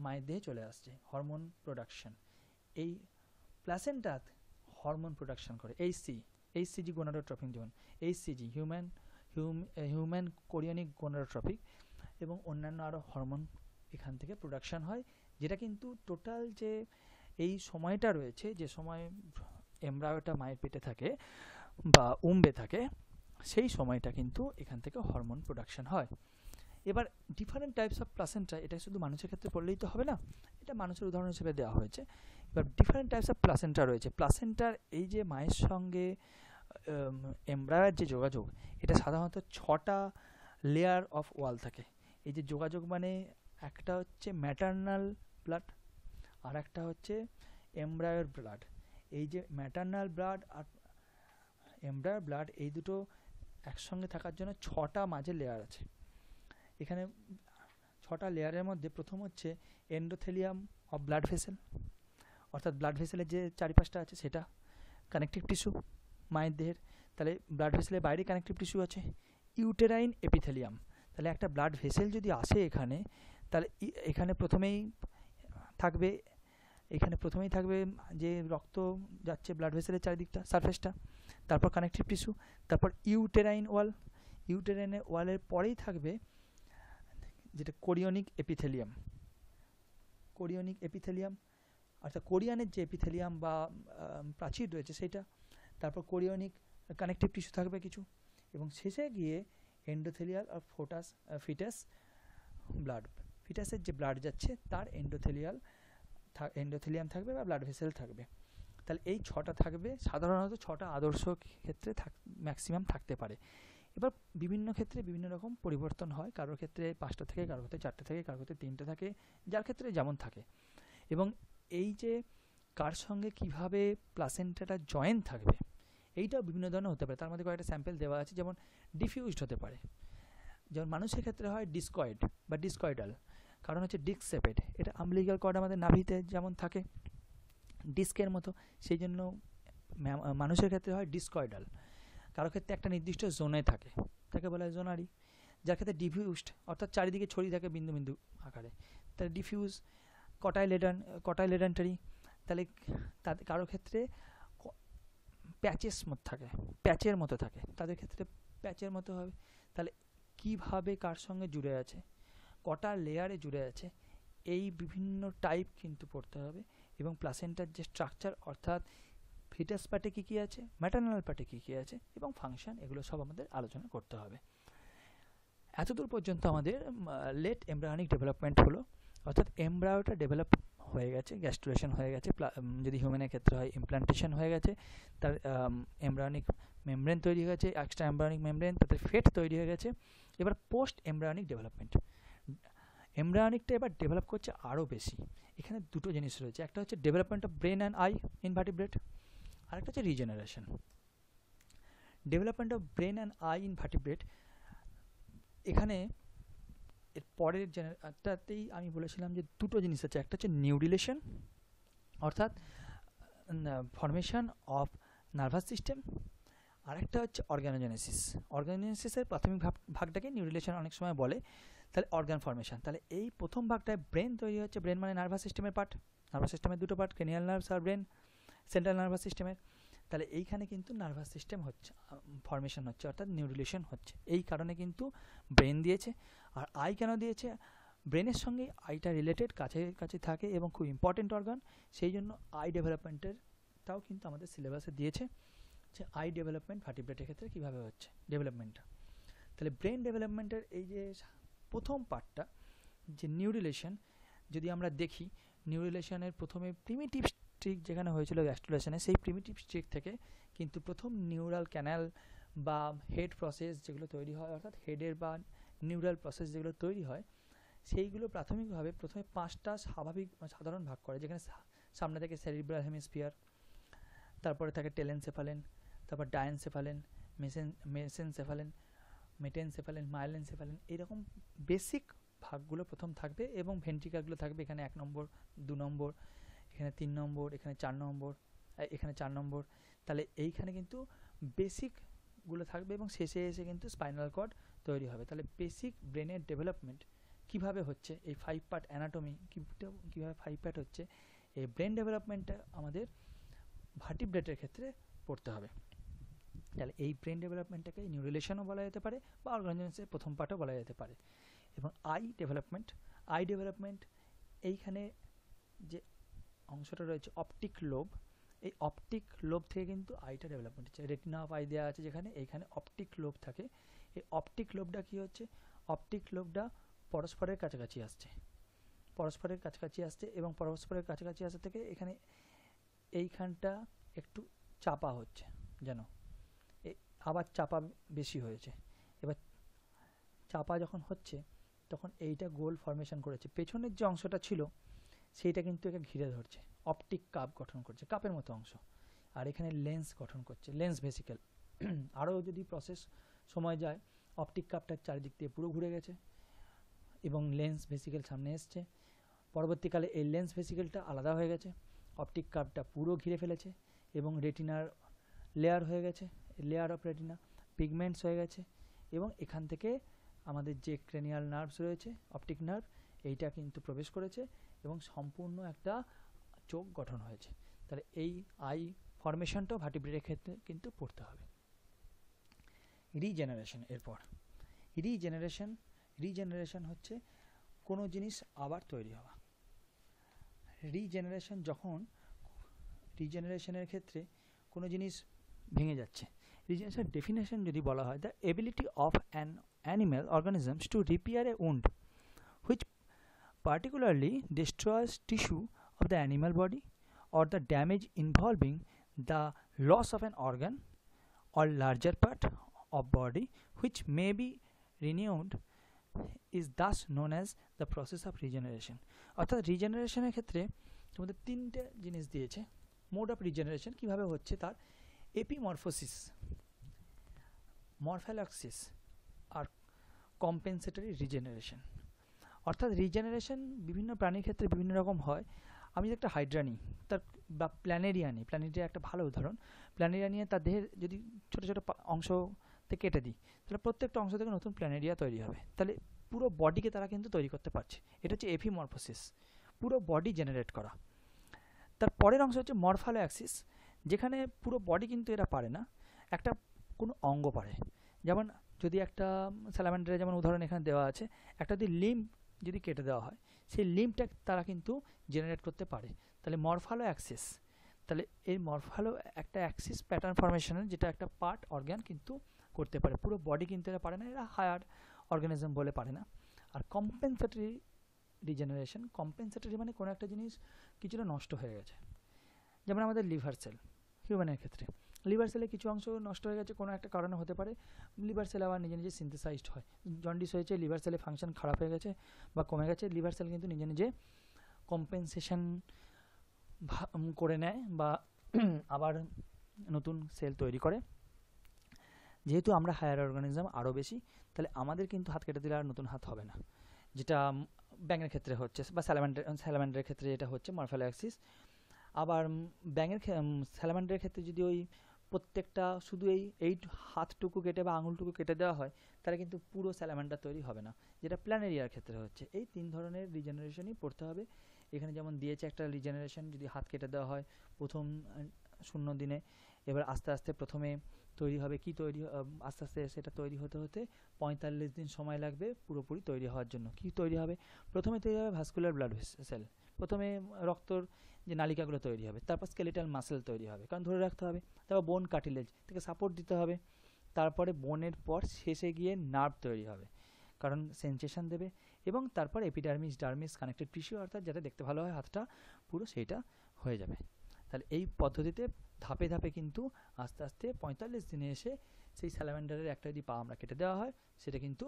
মায়ের দেহে চলে আসছে। হরমোন প্রোডাকশন, এই প্লাসেন্টা হরমোন প্রোডাকশন করে। এইচসিজি গোনাডোট্রপিক, যেমন এইচসিজি হিউম্যান কোরিয়নিক গোনাডোট্রপিক, এবং অন্যান্য আরও হরমোন এখান থেকে প্রোডাকশন হয়, যেটা কিন্তু টোটাল যে এই সময়টা রয়েছে, যে সময় এমব্রায়োটা মায়ের পেটে থাকে বা উম্বে থাকে, সেই সময়টা কিন্তু এখান থেকে হরমোন প্রোডাকশন হয়। এবার ডিফারেন্ট টাইপস অফ প্লাসেন্টা, এটা শুধু মানুষের ক্ষেত্রে পড়লেই তো হবে না, এটা মানুষের উদাহরণ হিসেবে দেওয়া হয়েছে। এবার ডিফারেন্ট টাইপস অফ প্লাসেন্টা রয়েছে। প্লাসেন্টার এই যে মায়ের সঙ্গে এমব্রায়োর যে যোগাযোগ, এটা সাধারণত 6টা লেয়ার অফ ওয়াল থাকে। এই যে যোগাযোগ মানে একটা হচ্ছে ম্যাটারনাল ব্লাড, আর একটা হচ্ছে এমব্রায়োর ব্লাড। এই যে ম্যাটারনাল ব্লাড আর এমব্রায়োর ব্লাড, এই দুটো একসঙ্গে থাকার জন্য 6টা মাঝে লেয়ার আছে। এখানে 6টা লেয়ারের মধ্যে প্রথম হচ্ছে এন্ডোথেলিয়াম অফ ব্লাড ভেসেল, অর্থাৎ ব্লাড ভেসেলের যে চারিপাশটা আছে সেটা। কানেকটিভ টিস্যু মায়ের দেহের, তাহলে ব্লাড ভেসেলের বাইরে কানেকটিভ টিস্যু আছে। ইউটেরাইন এপিথেলিয়াম, তাহলে একটা ব্লাড ভেসেল যদি আসে এখানে, তাহলে এখানে প্রথমেই থাকবে যে রক্ত যাচ্ছে ব্লাড ভেসেলের চারিদিকটা, সারফেসটা, তারপর কানেকটিভ টিস্যু, তারপর ইউটেরাইন ওয়াল। ইউটেরাইনের ওয়ালের পরেই থাকবে যেটা কোরিয়নিক এপিথেলিয়াম, অর্থাৎ কোরিয়ানের যে এপিথেলিয়াম বা প্রাচীর রয়েছে সেটা, তারপর কোরিয়নিক কানেকটিভ টিস্যু থাকবে কিছু, এবং শেষে গিয়ে এন্ডোথেলিয়াল আর ফিটাস ব্লাড, ফিটাসের যে ব্লাড যাচ্ছে তার এন্ডোথেলিয়াম থাকবে বা ব্লাড ভেসেল থাকবে। তাহলে এই 6টা থাকবে, সাধারণত 6টা আদর্শ ক্ষেত্রে ম্যাক্সিমাম থাকতে পারে। এবার বিভিন্ন ক্ষেত্রে বিভিন্ন রকম পরিবর্তন হয়, কারোর ক্ষেত্রে 5টা থেকে, কারোর ক্ষেত্রে 4টে থাকে, কারোর ক্ষেত্রে 3টে থাকে, যার ক্ষেত্রে যেমন থাকে। এবং এই যে কার সঙ্গে কিভাবে প্লাসেন্টাটা জয়েন থাকবে, এইটাও বিভিন্ন ধরনের হতে পারে। তার মধ্যে কয়েকটা স্যাম্পল দেওয়া আছে, যেমন ডিফিউজড হতে পারে, যেমন মানুষের ক্ষেত্রে হয় ডিসকয়েড বা ডিসকয়েডাল, কারণ হচ্ছে ডিস্ক সেপেড। এটা আম্বিলিকাল কর্ড আমাদের নাভিতে যেমন থাকে ডিস্কের মতো, সেই জন্য মানুষের ক্ষেত্রে হয় ডিসকয়েডাল। কারো ক্ষেত্রে একটা নির্দিষ্ট জোনে থাকে, তাকে বলা হয় জোনারি। যার ক্ষেত্রে ডিফিউজড অর্থাৎ চারিদিকে ছড়িয়ে থাকে বিন্দু বিন্দু আকারে, তাহলে ডিফিউজ। কটাইলেডেন্টারি, তাহলে তাদের কারো ক্ষেত্রে প্যাচের মতো থাকে, তাদের ক্ষেত্রে প্যাচের মতো হবে। তাহলে কিভাবে কার সঙ্গে জুড়ে আছে, কটা লেয়ারে জুড়ে আছে, এই বিভিন্ন টাইপ কিন্তু পড়তে হবে। এবং প্লাসেন্টার যে স্ট্রাকচার অর্থাৎ ফিটাস পার্টে কী কী আছে, ম্যাটারনাল পার্টে কী কী আছে এবং ফাংশন, এগুলো সব আমাদের আলোচনা করতে হবে। এতদূর পর্যন্ত আমাদের লেট এমব্রায়োনিক ডেভেলপমেন্ট হলো, অর্থাৎ এমব্রায়োটা ডেভেলপ হয়ে গেছে, গ্যাস্ট্রুলেশন হয়ে গেছে, যদি হিউম্যানের ক্ষেত্রে হয় ইমপ্লান্টেশন হয়ে গেছে, তার এমব্রায়োনিক মেমব্রেন তৈরি হয়ে গেছে, এক্সট্রা এমব্রায়োনিক মেমব্রেন, তাদের ফেট তৈরি হয়ে গেছে। এবার পোস্ট এমব্রায়োনিক ডেভেলপমেন্ট, এমব্রায়োনিকটা এবার ডেভেলপ করছে আরও বেশি। এখানে দুটো জিনিস রয়েছে, একটা হচ্ছে development of brain and eye invertebrate, আরেকটা হচ্ছে regeneration. Development of brain and eye invertebrate, এখানে এর পরের জেনারেটাতেই আমি বলেছিলাম যে দুটো জিনিস আছে, একটা হচ্ছে নিউরিলেশন অর্থাৎ ফরমেশন অফ নার্ভাস সিস্টেম, আরেকটা হচ্ছে অর্গানোজেনেসিস। অর্গানোজেনেসিসের প্রাথমিক ভাগটাকে নিউরিলেশন অনেক সময় বলে। তাহলে অর্গান ফরমেশন, তাহলে এই প্রথম ভাগটায় ব্রেন তৈরি হচ্ছে, ব্রেন মানে নার্ভাস সিস্টেমের পার্ট, নার্ভাস সিস্টেমের দুটো পার্ট, ক্রেনিয়াল নার্ভস আর ব্রেন, সেন্ট্রাল নার্ভাস সিস্টেমের। তাহলে এইখানে কিন্তু নার্ভাস সিস্টেম হচ্ছে, ফরমেশন হচ্ছে অর্থাৎ নিউরিলেশন হচ্ছে, এই কারণে কিন্তু ব্রেন দিয়েছে। আর আই কেন দিয়েছে, ব্রেনের সঙ্গে আইটা রিলেটেড, কাছে থাকে এবং খুব ইম্পর্টেন্ট অর্গান, সেই জন্য আই ডেভেলপমেন্টেরটাও কিন্তু আমাদের সিলেবাসে দিয়েছে যে আই ডেভেলপমেন্ট ভার্টিব্রেটের ক্ষেত্রে কীভাবে হচ্ছে ডেভেলপমেন্টটা। তাহলে ব্রেন ডেভেলপমেন্টের এই যে প্রথম পার্টটা যে নিউরিলেশন, যদি আমরা দেখি নিউরিলেশনের প্রথমে প্রিমিটিভ স্ট্রিক যেখানে হয়েছিল গ্যাস্ট্রুলেশনে, সেই প্রিমিটিভ স্ট্রিক থেকে কিন্তু প্রথম নিউরাল ক্যানাল বা হেড প্রসেস যেগুলো তৈরি হয়, অর্থাৎ হেডের বা নিউরাল প্রসেস যেগুলো তৈরি হয়, সেইগুলো প্রাথমিকভাবে প্রথমে 5টা স্বাভাবিক সাধারণ ভাগ করে, যেখানে সামনে থেকে সেরিব্রাল হেমিস্ফিয়ার, তারপরে থাকে টেলেনসেফালেন, তারপর ডায়েনসেফালেন, মেসেনসেফালেন, মেটেনসেফালেন, মাইলেনসেফালেন, এরকম বেসিক ভাগগুলো প্রথম থাকবে এবং ভেন্ট্রিকালগুলো থাকবে এখানে 1 নম্বর, 2 নম্বর, এখানে 3 নম্বর, এখানে 4 নম্বর, এখানে 4 নম্বর। তাহলে এইখানে কিন্তু বেসিকগুলো থাকবে এবং শেষে এসে কিন্তু স্পাইনাল কর্ড তৈরি হবে। তাহলে বেসিক ব্রেনের ডেভেলপমেন্ট কীভাবে হচ্ছে, এই 5 পার্ট অ্যানাটমি কীভাবে 5 পার্ট হচ্ছে, এই ব্রেন ডেভেলপমেন্টটা আমাদের ভার্টিব্রেটের ক্ষেত্রে পড়তে হবে। তাহলে এই ব্রেন ডেভেলপমেন্টটাকে নিউরিলেশনও বলা যেতে পারে বা অর্গানোজেনেসিসের প্রথম পার্টও বলা যেতে পারে। এবং আই ডেভেলপমেন্ট এইখানে যে অংশটা রয়েছে অপটিক লোব, এই অপটিক লোব থেকে কিন্তু আইটা ডেভেলপমেন্ট হচ্ছে। রেটিনা অফ আই দেওয়া আছে যেখানে, এইখানে অপটিক লোব থাকে। এই অপটিক লোবটা কী হচ্ছে, অপটিক লোবটা পরস্পরের কাছাকাছি আসছে এবং পরস্পরের কাছাকাছি আসা থেকে এখানে এইখানটা একটু চাপা হচ্ছে, যেন আবার চাপা বেশি হয়েছে। এবার চাপা যখন হচ্ছে তখন এইটা গোল ফরমেশন করেছে, পেছনের যে অংশটা ছিল সেইটা কিন্তু একে ঘিরে ধরছে, অপটিক কাপ গঠন করছে, কাপের মতো অংশ। আর এখানে লেন্স গঠন করছে, লেন্স ভেসিকেল। আরও যদি প্রসেস সময় যায়, অপটিক কাপটা চারিদিক দিয়ে পুরো ঘুরে গেছে এবং লেন্স ভেসিকেল সামনে এসছে। পরবর্তীকালে এই লেন্স ভেসিকেলটা আলাদা হয়ে গেছে, অপটিক কাপটা পুরো ঘিরে ফেলেছে এবং রেটিনার লেয়ার হয়ে গেছে, লেয়ার অফ রেটিনা, পিগমেন্টস হয়ে গেছে এবং এখান থেকে আমাদের যে ক্রেনিয়াল নার্ভস রয়েছে, অপটিক নার্ভ, এইটা কিন্তু প্রবেশ করেছে এবং সম্পূর্ণ একটা চোখ গঠন হয়েছে। তাহলে এই আই ফরমেশনটাও ভার্টিব্রেটের ক্ষেত্রে কিন্তু পড়তে হবে। রিজেনারেশন, এরপর রিজেনারেশন হচ্ছে কোনো জিনিস আবার তৈরি হওয়া। রিজেনারেশনের ক্ষেত্রে কোনো জিনিস ভেঙে যাচ্ছে, রিজেনারেশন ডেফিনেশন যদি বলা হয়, the ability of an animal organisms to repair a wound which particularly destroys tissue of the animal body or the damage involving the loss of an organ or larger part of body which may be renewed is thus known as the process of regeneration. অর্থাৎ রিজেনারেশনের ক্ষেত্রে তোমাদের 3টে জিনিস দিয়েছে। মোড অফ রিজেনারেশন কীভাবে হচ্ছে, তার এপিমরফোসিস, মরফ্যালক্সিস আর কম্পেনসেটরি রিজেনারেশন। অর্থাৎ রিজেনারেশন বিভিন্ন প্রাণীর ক্ষেত্রে বিভিন্ন রকম হয়। আমি যদি একটা হাইড্রা নিই, তার বা প্ল্যানেরিয়া নিই, প্ল্যানেরিয়া একটা ভালো উদাহরণ। প্ল্যানেরিয়া নিয়ে তার দেহের যদি ছোটো ছোটো অংশ কেটে দিই, তাহলে প্রত্যেকটা অংশ থেকে নতুন প্ল্যানেরিয়া তৈরি হবে। তাহলে পুরো বডিকে তারা কিন্তু তৈরি করতে পারছে। এটা হচ্ছে এপিমরফোসিস, পুরো বডি জেনারেট করা। তার পরের অংশ হচ্ছে মরফালো অ্যাক্সিস, যেখানে পুরো বডি কিন্তু এরা পারে না, একটা কোনো অঙ্গ পারে। যেমন যদি একটা স্যালামান্ডারের যেমন উদাহরণ এখানে দেওয়া আছে, একটা যদি লিম্ব যদি কেটে দেওয়া হয়, সেই লিম্বটা তারা কিন্তু জেনারেট করতে পারে। তাহলে মরফালো অ্যাক্সিস, তাহলে এই মরফালো একটা অ্যাক্সিস প্যাটার্ন ফরমেশনের যেটা একটা পার্ট অর্গান কিন্তু করতে পারে, পুরো বডি কিন্তু এরা পারে না, এরা হায়ার অর্গানিজম বলে পারে না। আর কম্পেনসেটরি রিজেনারেশন, কম্পেনসেটরি মানে কোনো একটা জিনিস কিছুটা নষ্ট হয়ে গেছে, যেমন আমাদের লিভার সেল, হিউম্যানের ক্ষেত্রে লিভার সেলে কিছু অংশ নষ্ট হয়ে গেছে, কোনো একটা কারণে হতে পারে, লিভার সেল আবার নিজে নিজে সিনথেসাইজড হয়। জন্ডিস হয়েছে, লিভার সেলে ফাংশন খারাপ হয়ে গেছে বা কমে গেছে, লিভার সেল কিন্তু নিজে নিজে কম্পেনসেশন করে নেয় বা আবার নতুন সেল তৈরি করে। যেহেতু আমরা হায়ার অর্গানিজম আরও বেশি, তাহলে আমাদের কিন্তু হাত কেটে দিলে আর নতুন হাত হবে না, যেটা ব্যাঙের ক্ষেত্রে হচ্ছে বা স্যালামান্ডারের ক্ষেত্রে যেটা হচ্ছে মরফালো অ্যাক্সিস। আবার স্যালামান্ডারের ক্ষেত্রে যদি ওই প্রত্যেকটা শুধু এই হাতটুকু কেটে বা আঙুলটুকু কেটে দেওয়া হয়, তাহলে কিন্তু পুরো স্যালামান্ডার তৈরি হবে না, যেটা প্ল্যানেরিয়ার ক্ষেত্রে হচ্ছে। এই 3 ধরনের রিজেনারেশনই পড়তে হবে। এখানে যেমন দিয়েছে একটা রিজেনারেশন, যদি হাত কেটে দেওয়া হয় প্রথম 0 দিনে, এবার আস্তে আস্তে প্রথমে তৈরি হবে কি তৈরি, আস্তে আস্তে সেটা তৈরি হতে হতে 45 দিন সময় লাগবে পুরোপুরি তৈরি হওয়ার জন্য। কি তৈরি হবে? প্রথমে তৈরি হবে ভাস্কুলার ব্লাড সেল, প্রথমে রক্তর যে নালিকাগুলো তৈরি হবে, তারপর স্কেলেটাল মাসেল তৈরি হবে, কারণ ধরে রাখতে হবে, তারপর বোন কার্টিলেজ থেকে সাপোর্ট দিতে হবে, তারপরে বোনের পর শেষে গিয়ে নার্ভ তৈরি হবে, কারণ সেন্সেশন দেবে, এবং তারপর এপিডার্মিস ডার্মিস কানেক্টেড টিস্যু, অর্থাৎ যেটা দেখতে ভালো হয় হাতটা পুরো সেইটা হয়ে যাবে। তাহলে এই পদ্ধতিতে ধাপে ধাপে কিন্তু আস্তে আস্তে 45 দিনে এসে সেই স্যালামান্ডারের একটা যদি পা আমরা কেটে দেওয়া হয়, সেটা কিন্তু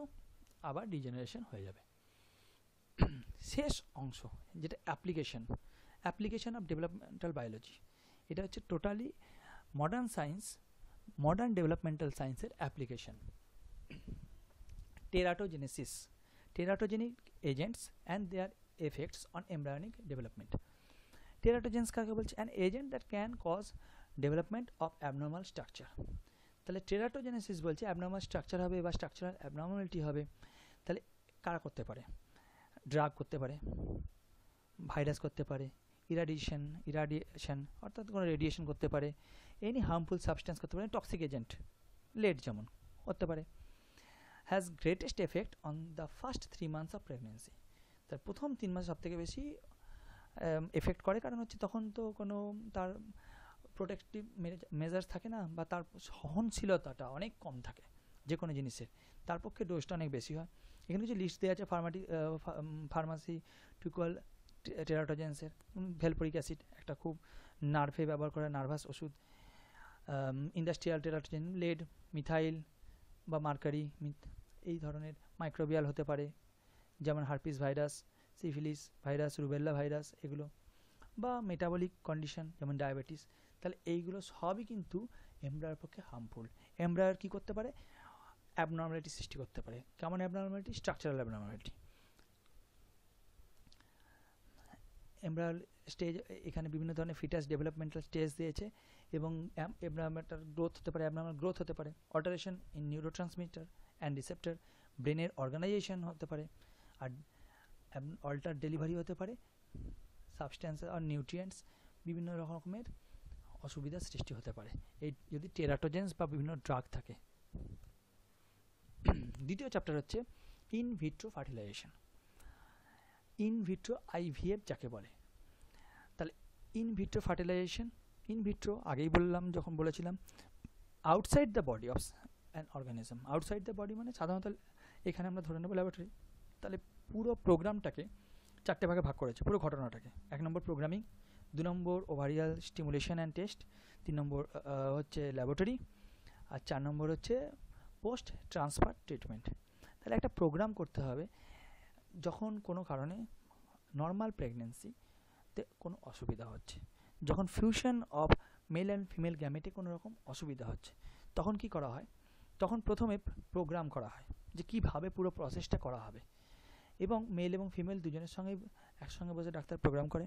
আবার ডিজেনারেশন হয়ে যাবে। শেষ অংশ যেটা অ্যাপ্লিকেশন অফ ডেভেলপমেন্টাল বায়োলজি, এটা হচ্ছে totally modern science, modern developmental সায়েন্সের application. Teratogenesis, teratogenic agents and their effects on embryonic development. Teratogens কাকে বলছে? An agent that can cause development of abnormal structure. তাহলে টেরাটোজেনেসিস বলছে অ্যাবনর্মাল স্ট্রাকচার হবে বা স্ট্রাকচারাল অ্যাবনর্মালিটি হবে। তাহলে কারা করতে পারে? ড্রাগ করতে পারে, ভাইরাস করতে পারে, ইরাডিয়েশন অর্থাৎ কোনো রেডিয়েশন করতে পারে, এনি হার্মফুল সাবস্টেন্স করতে পারে, টক্সিক এজেন্ট লেড যেমন করতে পারে। Has greatest effect on the first 3 months of pregnancy. তার প্রথম 3 মাস সব থেকে বেশি এফেক্ট করে, কারণ হচ্ছে তখন তো কোনো তার প্রোটেক্টিভ মেজার্স থাকে না, বা তার সহনশীলতাটা অনেক কম থাকে যে কোনো জিনিসের, তার পক্ষে ডোজটা অনেক বেশি হয়। এখানে কিছু লিস্ট দেওয়া আছে ফার্মাসিউটিক্যাল টেরাটোজেন্সের। ভেলপোরিক অ্যাসিড একটা খুব নার্ভে ব্যবহার করা নার্ভাস ওষুধ। ইন্ডাস্ট্রিয়াল টেরাটোজেন লেড, মিথাইল বা মার্কারি, এই ধরনের মাইক্রোবিয়াল হতে পারে, যেমন herpes virus, syphilis virus, rubella virus, এগুলো, বা মেটাবলিক কন্ডিশন যেমন ডায়াবেটিস। তাহলে এইগুলো সবই কিন্তু এমব্রায়োর পক্ষে হার্মফুল। এমব্রায়োর কী করতে পারে? অ্যাবনর্মালিটি সৃষ্টি করতে পারে। কেমন অ্যাবনর্মালিটি? Structural abnormality. এমব্রায়োর স্টেজ, এখানে বিভিন্ন ধরনের ফিটাস ডেভেলপমেন্টাল স্টেজ দিয়েছে, এবং এমব্রায়োটার গ্রোথ হতে পারে, অ্যাবনর্মাল গ্রোথ হতে পারে, alteration in neurotransmitter and receptor, ব্রেনের অর্গানাইজেশন হতে পারে, আর অল্টার ডেলিভারি হতে পারে, সাবস্ট্যান্স আর নিউট্রিয়েন্টস, বিভিন্ন রকমের অসুবিধার সৃষ্টি হতে পারে এই যদি টেরাটোজেন্স বা বিভিন্ন ড্রাগ থাকে। দ্বিতীয় চ্যাপ্টার হচ্ছে in vitro fertilization. In vitro IVF যাকে বলে। তাহলে in vitro fertilization, in vitro আগেই বললাম, যখন বলেছিলাম outside the body of an organism. Outside the body মানে সাধারণত এখানে আমরা ধরে নেব ল্যাবরেটরি। তাহলে পুরো প্রোগ্রামটাকে 4টে ভাগে ভাগ করেছে, পুরো ঘটনাটাকে। 1 নম্বর প্রোগ্রামিং, 2 নম্বর ওভারিয়াল স্টিমুলেশন অ্যান্ড টেস্ট, 3 নম্বর হচ্ছে ল্যাবরেটরি, আর 4 নম্বর হচ্ছে পোস্ট ট্রান্সফার ট্রিটমেন্ট। তাহলে একটা প্রোগ্রাম করতে হবে যখন কোনো কারণে নর্মাল প্রেগনেন্সিতে কোনো অসুবিধা হচ্ছে, যখন fusion of male and female গ্যামেটে কোনো রকম অসুবিধা হচ্ছে, তখন কি করা হয়? তখন প্রথমে প্রোগ্রাম করা হয় যে কীভাবে পুরো প্রসেসটা করা হবে, এবং মেল এবং ফিমেল দুজনের সঙ্গেই একসঙ্গে বসে ডাক্তার প্রোগ্রাম করে।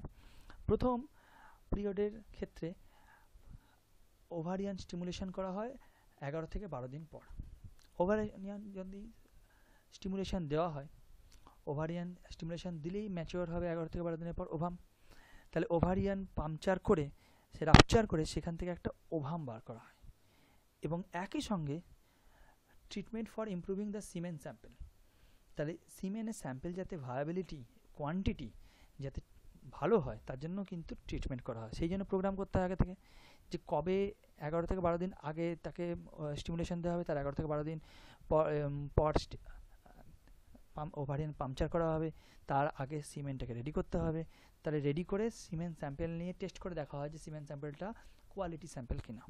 প্রথম পিরিয়ডের ক্ষেত্রে ওভারিয়ান স্টিমুলেশন করা হয় 11 থেকে 12 দিন পর। ওভারিয়ান যদি স্টিমুলেশন দেওয়া হয়, ওভারিয়ান স্টিমুলেশন দিলেই ম্যাচিওর হবে 11 থেকে 12 দিনের পর ওভাম। তাহলে ওভারিয়ান পাংচার করে, সে রাপচার করে সেখান থেকে একটা ওভাম বার করা হয়। এবং একই সঙ্গে treatment for improving the সিমেন sample, তাহলে সিমেনের স্যাম্পল যাতে ভায়াবিলিটি, কোয়ান্টিটি যাতে ভালো হয় তার জন্য কিন্তু ট্রিটমেন্ট করা হয়। সেই জন্য প্রোগ্রাম করতে হয় আগে থেকে, যে কবে 11 থেকে 12 দিন আগে তাকে স্টিমুলেশন দেওয়া হবে, তার 11 থেকে 12 দিন পর ওভারিয়ান পাংচার করা হবে, তার আগে সিমেন্টটাকে রেডি করতে হবে। তাহলে রেডি করে সিমেন্ট স্যাম্পল নিয়ে টেস্ট করে দেখা হয় যে সিমেন্ট স্যাম্পলটা কোয়ালিটি স্যাম্পল কিনা।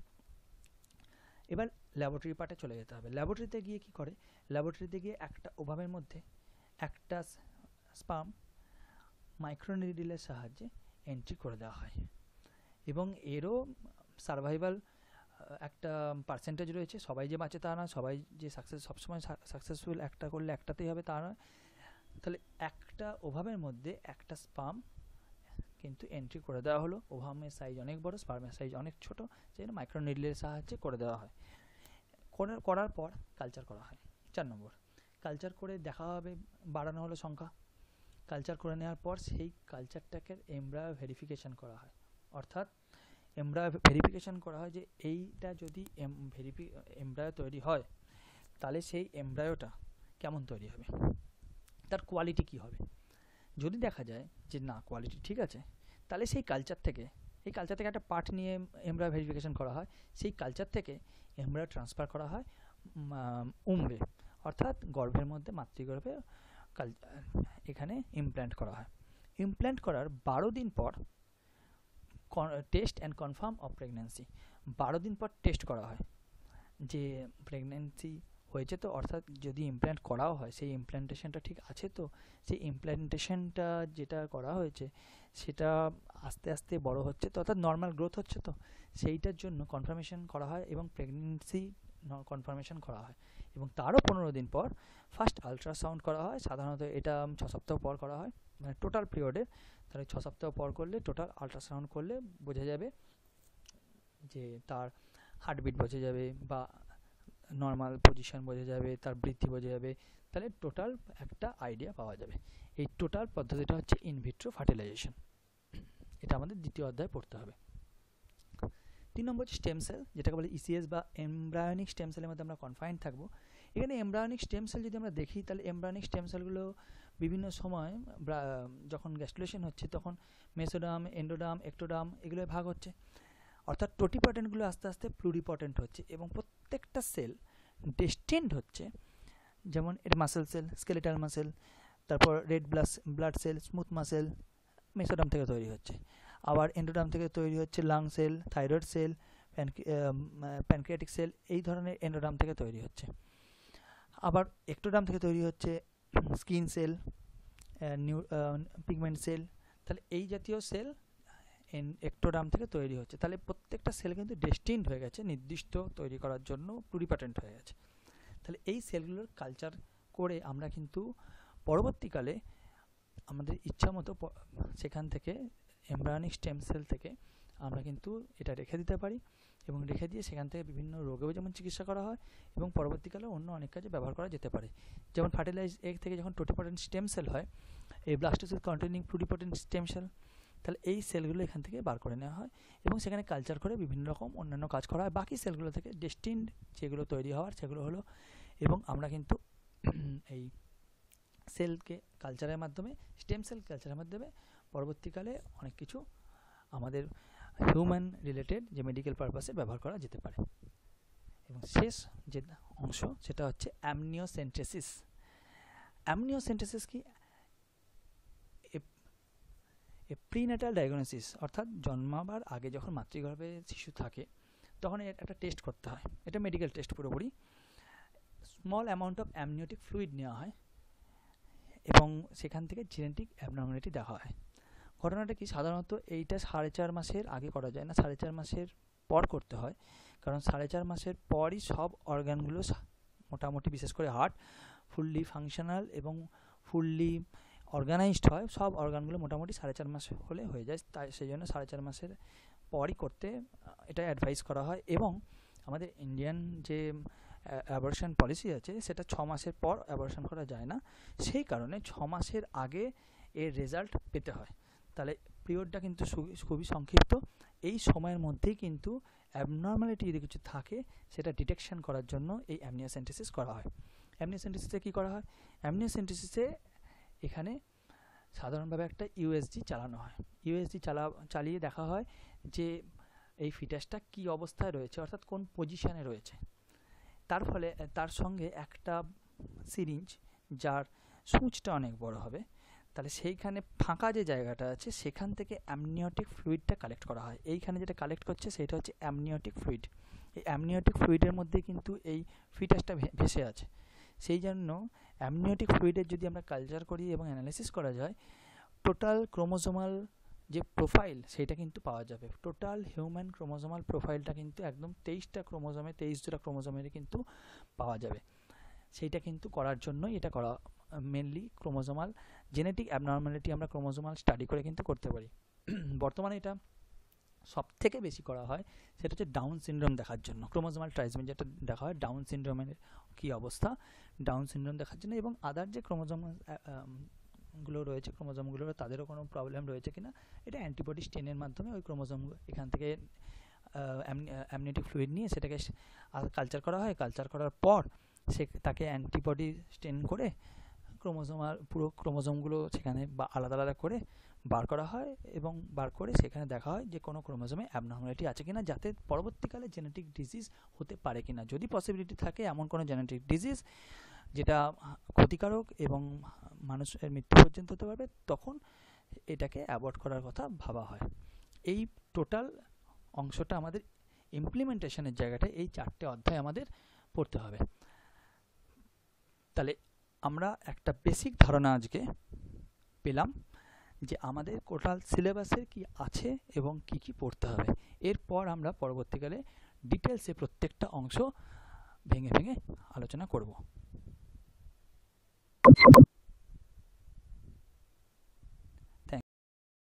এবার ল্যাবরেটরি পার্টে চলে যেতে হবে। ল্যাবরেটরিতে গিয়ে কি করে, ল্যাবরেটরিতে গিয়ে একটা ওভামের মধ্যে একটা স্পার্ম মাইক্রোনিডিলের সাহায্যে এন্ট্রি করে দেওয়া হয়, এবং এরও সার্ভাইভাল একটা পার্সেন্টেজ রয়েছে। সবাই যে বাঁচে তা না, সবাই যে সবসময় সাকসেসফুল একটা করলে একটাতেই হবে তা নয়। তাহলে একটা ওভামের মধ্যে একটা স্পার্ম কিন্তু এন্ট্রি করে দেওয়া হলো। ওভামের সাইজ অনেক বড়, স্পার্মের সাইজ অনেক ছোট, সেই জন্য মাইক্রোনিডলের সাহায্যে করে দেওয়া হয়। করার পর কালচার করা হয়। 4 নম্বর, কালচার করে দেখা হবে, বাড়ানো হলো সংখ্যা। কালচার করে নেওয়ার পর সেই কালচারটাকে এমব্রায়ো ভেরিফিকেশন করা হয়। অর্থাৎ এমব্রায়ো ভেরিফিকেশন করা হয় যে এইটা যদি এমব্রায়ো তৈরি হয় তাহলে সেই এমব্রায়োটা কেমন তৈরি হবে, তার কোয়ালিটি কি হবে। যদি দেখা যায় যে না, কোয়ালিটি ঠিক আছে, তাহলে সেই কালচার থেকে একটা পার্ট নিয়ে এমব্রায়ো ভেরিফিকেশন করা হয়। সেই কালচার থেকে এমব্রায়ো ট্রান্সফার করা হয় উম্বে, অর্থাৎ গর্ভের মধ্যে, মাতৃগর্ভে এখানে ইমপ্ল্যান্ট করা হয়। ইমপ্ল্যান্ট করার 12 দিন পর test and confirm of pregnancy, 12 দিন পর টেস্ট করা হয় যে প্রেগন্যান্সি হয়েছে তো, অর্থাৎ যদি ইমপ্ল্যান্ট করাও হয় সেই ইমপ্ল্যান্টেশনটা ঠিক আছে তো, সেই ইমপ্ল্যান্টেশনটা যেটা করা হয়েছে সেটা আস্তে আস্তে বড় হচ্ছে তো, অর্থাৎ নর্মাল গ্রোথ হচ্ছে তো, সেইটার জন্য কনফার্মেশন করা হয় এবং প্রেগন্যান্সি কনফার্মেশন করা হয়। এবং তারও 15 দিন পর ফার্স্ট আলট্রাসাউন্ড করা হয়। সাধারণত এটা 6 সপ্তাহ পর করা হয়, মানে টোটাল পিরিয়ডে। তাহলে 6 সপ্তাহ পর করলে, টোটাল আলট্রাসাউন্ড করলে বোঝা যাবে যে তার হার্টবিট বোঝা যাবে, বা নর্মাল পজিশন বোঝা যাবে, তার বৃদ্ধি বোঝা যাবে। তাহলে টোটাল একটা আইডিয়া পাওয়া যাবে। এই টোটাল পদ্ধতিটা হচ্ছে ইনভিট্রো ফার্টিলাইজেশন। এটা আমাদের দ্বিতীয় অধ্যায়ে পড়তে হবে। 3 নম্বর হচ্ছে স্টেম সেল, যেটাকে বলে ইসিএস বা এমব্রায়োনিক স্টেম সেলের মধ্যে আমরা কনফাইন্ড থাকবো। এখানে এমব্রায়োনিক স্টেম সেল যদি আমরা দেখি, তাহলে এমব্রায়োনিক স্টেম সেলগুলো বিভিন্ন সময় যখন গ্যাস্ট্রুলেশন হচ্ছে তখন মেসোডার্ম, এন্ডোডার্ম, এক্টোডার্ম এগুলো ভাগ হচ্ছে, অর্থাৎ টোটিপটেন্টগুলো আস্তে আস্তে প্লুরিপটেন্ট হচ্ছে, এবং প্রত্যেকটা সেল ডেস্টিন্ড হচ্ছে। যেমন এটা মাসেল সেল, স্কেলেটাল মাসেল, তারপর red blood cell, smooth muscle mesoderm থেকে তৈরি হচ্ছে। আবার এন্ডোডার্ম থেকে তৈরি হচ্ছে lung cell, thyroid cell, pancreatic cell, এই ধরনের এন্ডোডার্ম থেকে তৈরি হচ্ছে। আবার এক্টোডার্ম থেকে তৈরি হচ্ছে স্কিন সেল, পিগমেন্ট সেল। তাহলে এই জাতীয় সেল এক্টোডার্ম থেকে তৈরি হচ্ছে। তাহলে প্রত্যেকটা সেল কিন্তু ডেস্টিন্ড হয়ে গেছে নির্দিষ্ট তৈরি করার জন্য, প্লুরিপটেন্ট হয়ে গেছে। তাহলে এই সেলগুলোর কালচার করে আমরা কিন্তু পরবর্তীকালে আমাদের ইচ্ছা মতো সেখান থেকে এমব্রায়োনিক স্টেম সেল থেকে আমরা কিন্তু এটা রেখে দিতে পারি, এবং রেখে দিয়ে সেখান থেকে বিভিন্ন রোগেও যেমন চিকিৎসা করা হয়, এবং পরবর্তীকালে অন্য অনেক কাজে ব্যবহার করা যেতে পারে। যেমন ফার্টিলাইজ এগ থেকে যখন টোটিপটেন্ট স্টেম সেল হয়, এই ব্লাস্টোসিস্ট কন্টেনিং প্লুরিপটেন্ট স্টেম সেল, তাহলে এই সেলগুলো এখান থেকে বার করে নেওয়া হয় এবং সেখানে কালচার করে বিভিন্ন রকম অন্যান্য কাজ করা হয়। বাকি সেলগুলো থেকে ডেস্টিন্ড যেগুলো তৈরি হওয়ার সেগুলো হলো, এবং আমরা কিন্তু এই সেলকে কালচারের মাধ্যমে, স্টেম সেল কালচারের মাধ্যমে পরবর্তীকালে অনেক কিছু আমাদের হিউম্যান রিলেটেড যে মেডিকেল পারপাসে ব্যবহার করা যেতে পারে। এবং শেষ যে অংশ সেটা হচ্ছে অ্যামনিওসেন্টেসিস। অ্যামনিওসেন্টেসিস কি? প্রিন্যাটাল ডায়াগনোসিস, অর্থাৎ জন্মাবার আগে যখন মাতৃগর্ভে শিশু থাকে তখন একটা টেস্ট করতে হয়। এটা মেডিকেল টেস্ট পুরোপুরি। Small amount of amniotic fluid নেওয়া হয় এবং সেখান থেকে জেনেটিক অ্যাবনর্মালিটি দেখা হয়। ঘটনাটা কি? সাধারণত এইটা 4.5 মাসের আগে করা যায় না, 4.5 মাসের পর করতে হয়, কারণ 4.5 মাসের পরই সব অর্গানগুলো মোটামুটি, বিশেষ করে হার্ট, ফুললি ফাংশনাল এবং ফুললি অর্গানাইজড হয়। সব অর্গানগুলো মোটামুটি 4.5 মাস হলে হয়ে যায়, তাই সেই জন্য 4.5 মাসের পরই করতে এটা অ্যাডভাইস করা হয়। এবং আমাদের ইন্ডিয়ান যে অ্যাবর্শন পলিসি আছে সেটা 6 মাসের পর অ্যাবর্শন করা যায় না, সেই কারণে 6 মাসের আগে এর রেজাল্ট পেতে হয়। তাহলে পিরিয়ডটা কিন্তু খুবই সংক্ষিপ্ত। এই সময়ের মধ্যেই কিন্তু অ্যাবনর্মালিটি যদি কিছু থাকে সেটা ডিটেকশন করার জন্য এই অ্যামনিওসেন্টেসিস করা হয়। অ্যামনিওসেন্টেসিসে কী করা হয়? অ্যামনিওসেন্টেসিসে এখানে সাধারণভাবে একটা ইউএসজি চালানো হয়। ইউএসজি চালিয়ে দেখা হয় যে এই ফিটাসটা কী অবস্থায় রয়েছে, অর্থাৎ কোন পজিশানে রয়েছে। তার ফলে তার সঙ্গে একটা সিরিঞ্জ যার সূঁচটা অনেক বড় হবে, তাহলে সেইখানে ফাঁকা যে জায়গাটা আছে সেখান থেকে অ্যামনিওটিক ফ্লুইডটা কালেক্ট করা হয়। এইখানে যেটা কালেক্ট করছে সেটা হচ্ছে অ্যামনিওটিক ফ্লুইড। এই অ্যামনিওটিক ফ্লুইডের মধ্যে কিন্তু এই ফিটাসটা ভেসে আছে। সেই জন্য অ্যামনিওটিক ফ্লুইডের যদি আমরা কালচার করি এবং অ্যানালিসিস করা যায়, টোটাল ক্রোমোজোমাল যে প্রোফাইল সেটা কিন্তু পাওয়া যাবে। টোটাল হিউম্যান ক্রোমোজোমাল প্রোফাইলটা কিন্তু একদম 23টা ক্রোমোজোমে 23 জোড়া ক্রোমোজোমের কিন্তু পাওয়া যাবে। সেইটা কিন্তু করার জন্যই এটা করা, মেনলি ক্রোমোজোমাল জেনেটিক অ্যাবনর্মালিটি আমরা ক্রোমোজোমাল স্টাডি করে কিন্তু করতে পারি। বর্তমানে এটা সব থেকে বেশি করা হয় সেটা হচ্ছে ডাউন সিনড্রোম দেখার জন্য। ক্রোমোজোমাল ট্রাইসমি যেটা দেখা হয় ডাউন সিনড্রোমের কী অবস্থা, ডাউন সিনড্রোম দেখার জন্য, এবং আদার যে ক্রোমোজোমগুলো রয়েছে ক্রোমোজোমগুলোর তাদেরও কোনো প্রবলেম রয়েছে কিনা, এটা অ্যান্টিবডি স্টেনের মাধ্যমে ওই ক্রোমোজোম এখান থেকে অ্যামনিওটিক ফ্লুইড নিয়ে সেটাকে কালচার করা হয়। কালচার করার পর তাকে অ্যান্টিবডি স্টেন করে পুরো ক্রোমোজোমগুলো সেখানে আলাদা আলাদা করে বার করা হয়, এবং বার করে সেখানে দেখা হয় যে কোনো ক্রোমোজোমে অ্যাবনর্মালিটি আছে কিনা, যাতে পরবর্তীকালে জেনেটিক ডিজিজ হতে পারে কিনা। যদি পসিবিলিটি থাকে এমন কোনো জেনেটিক ডিজিজ যেটা ক্ষতিকারক এবং মানুষের মৃত্যু পর্যন্ত হতে পারবে, তখন এটাকে অ্যাভয়েড করার কথা ভাবা হয়। এই টোটাল অংশটা আমাদের ইমপ্লিমেন্টেশনের জায়গাটা এই 4টে অধ্যায় আমাদের পড়তে হবে। তাহলে আমরা একটা বেসিক ধারণা আজকে পেলাম যে আমাদের টোটাল সিলেবাসের কি আছে এবং কি কি পড়তে হবে। এরপর আমরা পরবর্তীকালে ডিটেলসে প্রত্যেকটা অংশ ভেঙে ভেঙে আলোচনা করব।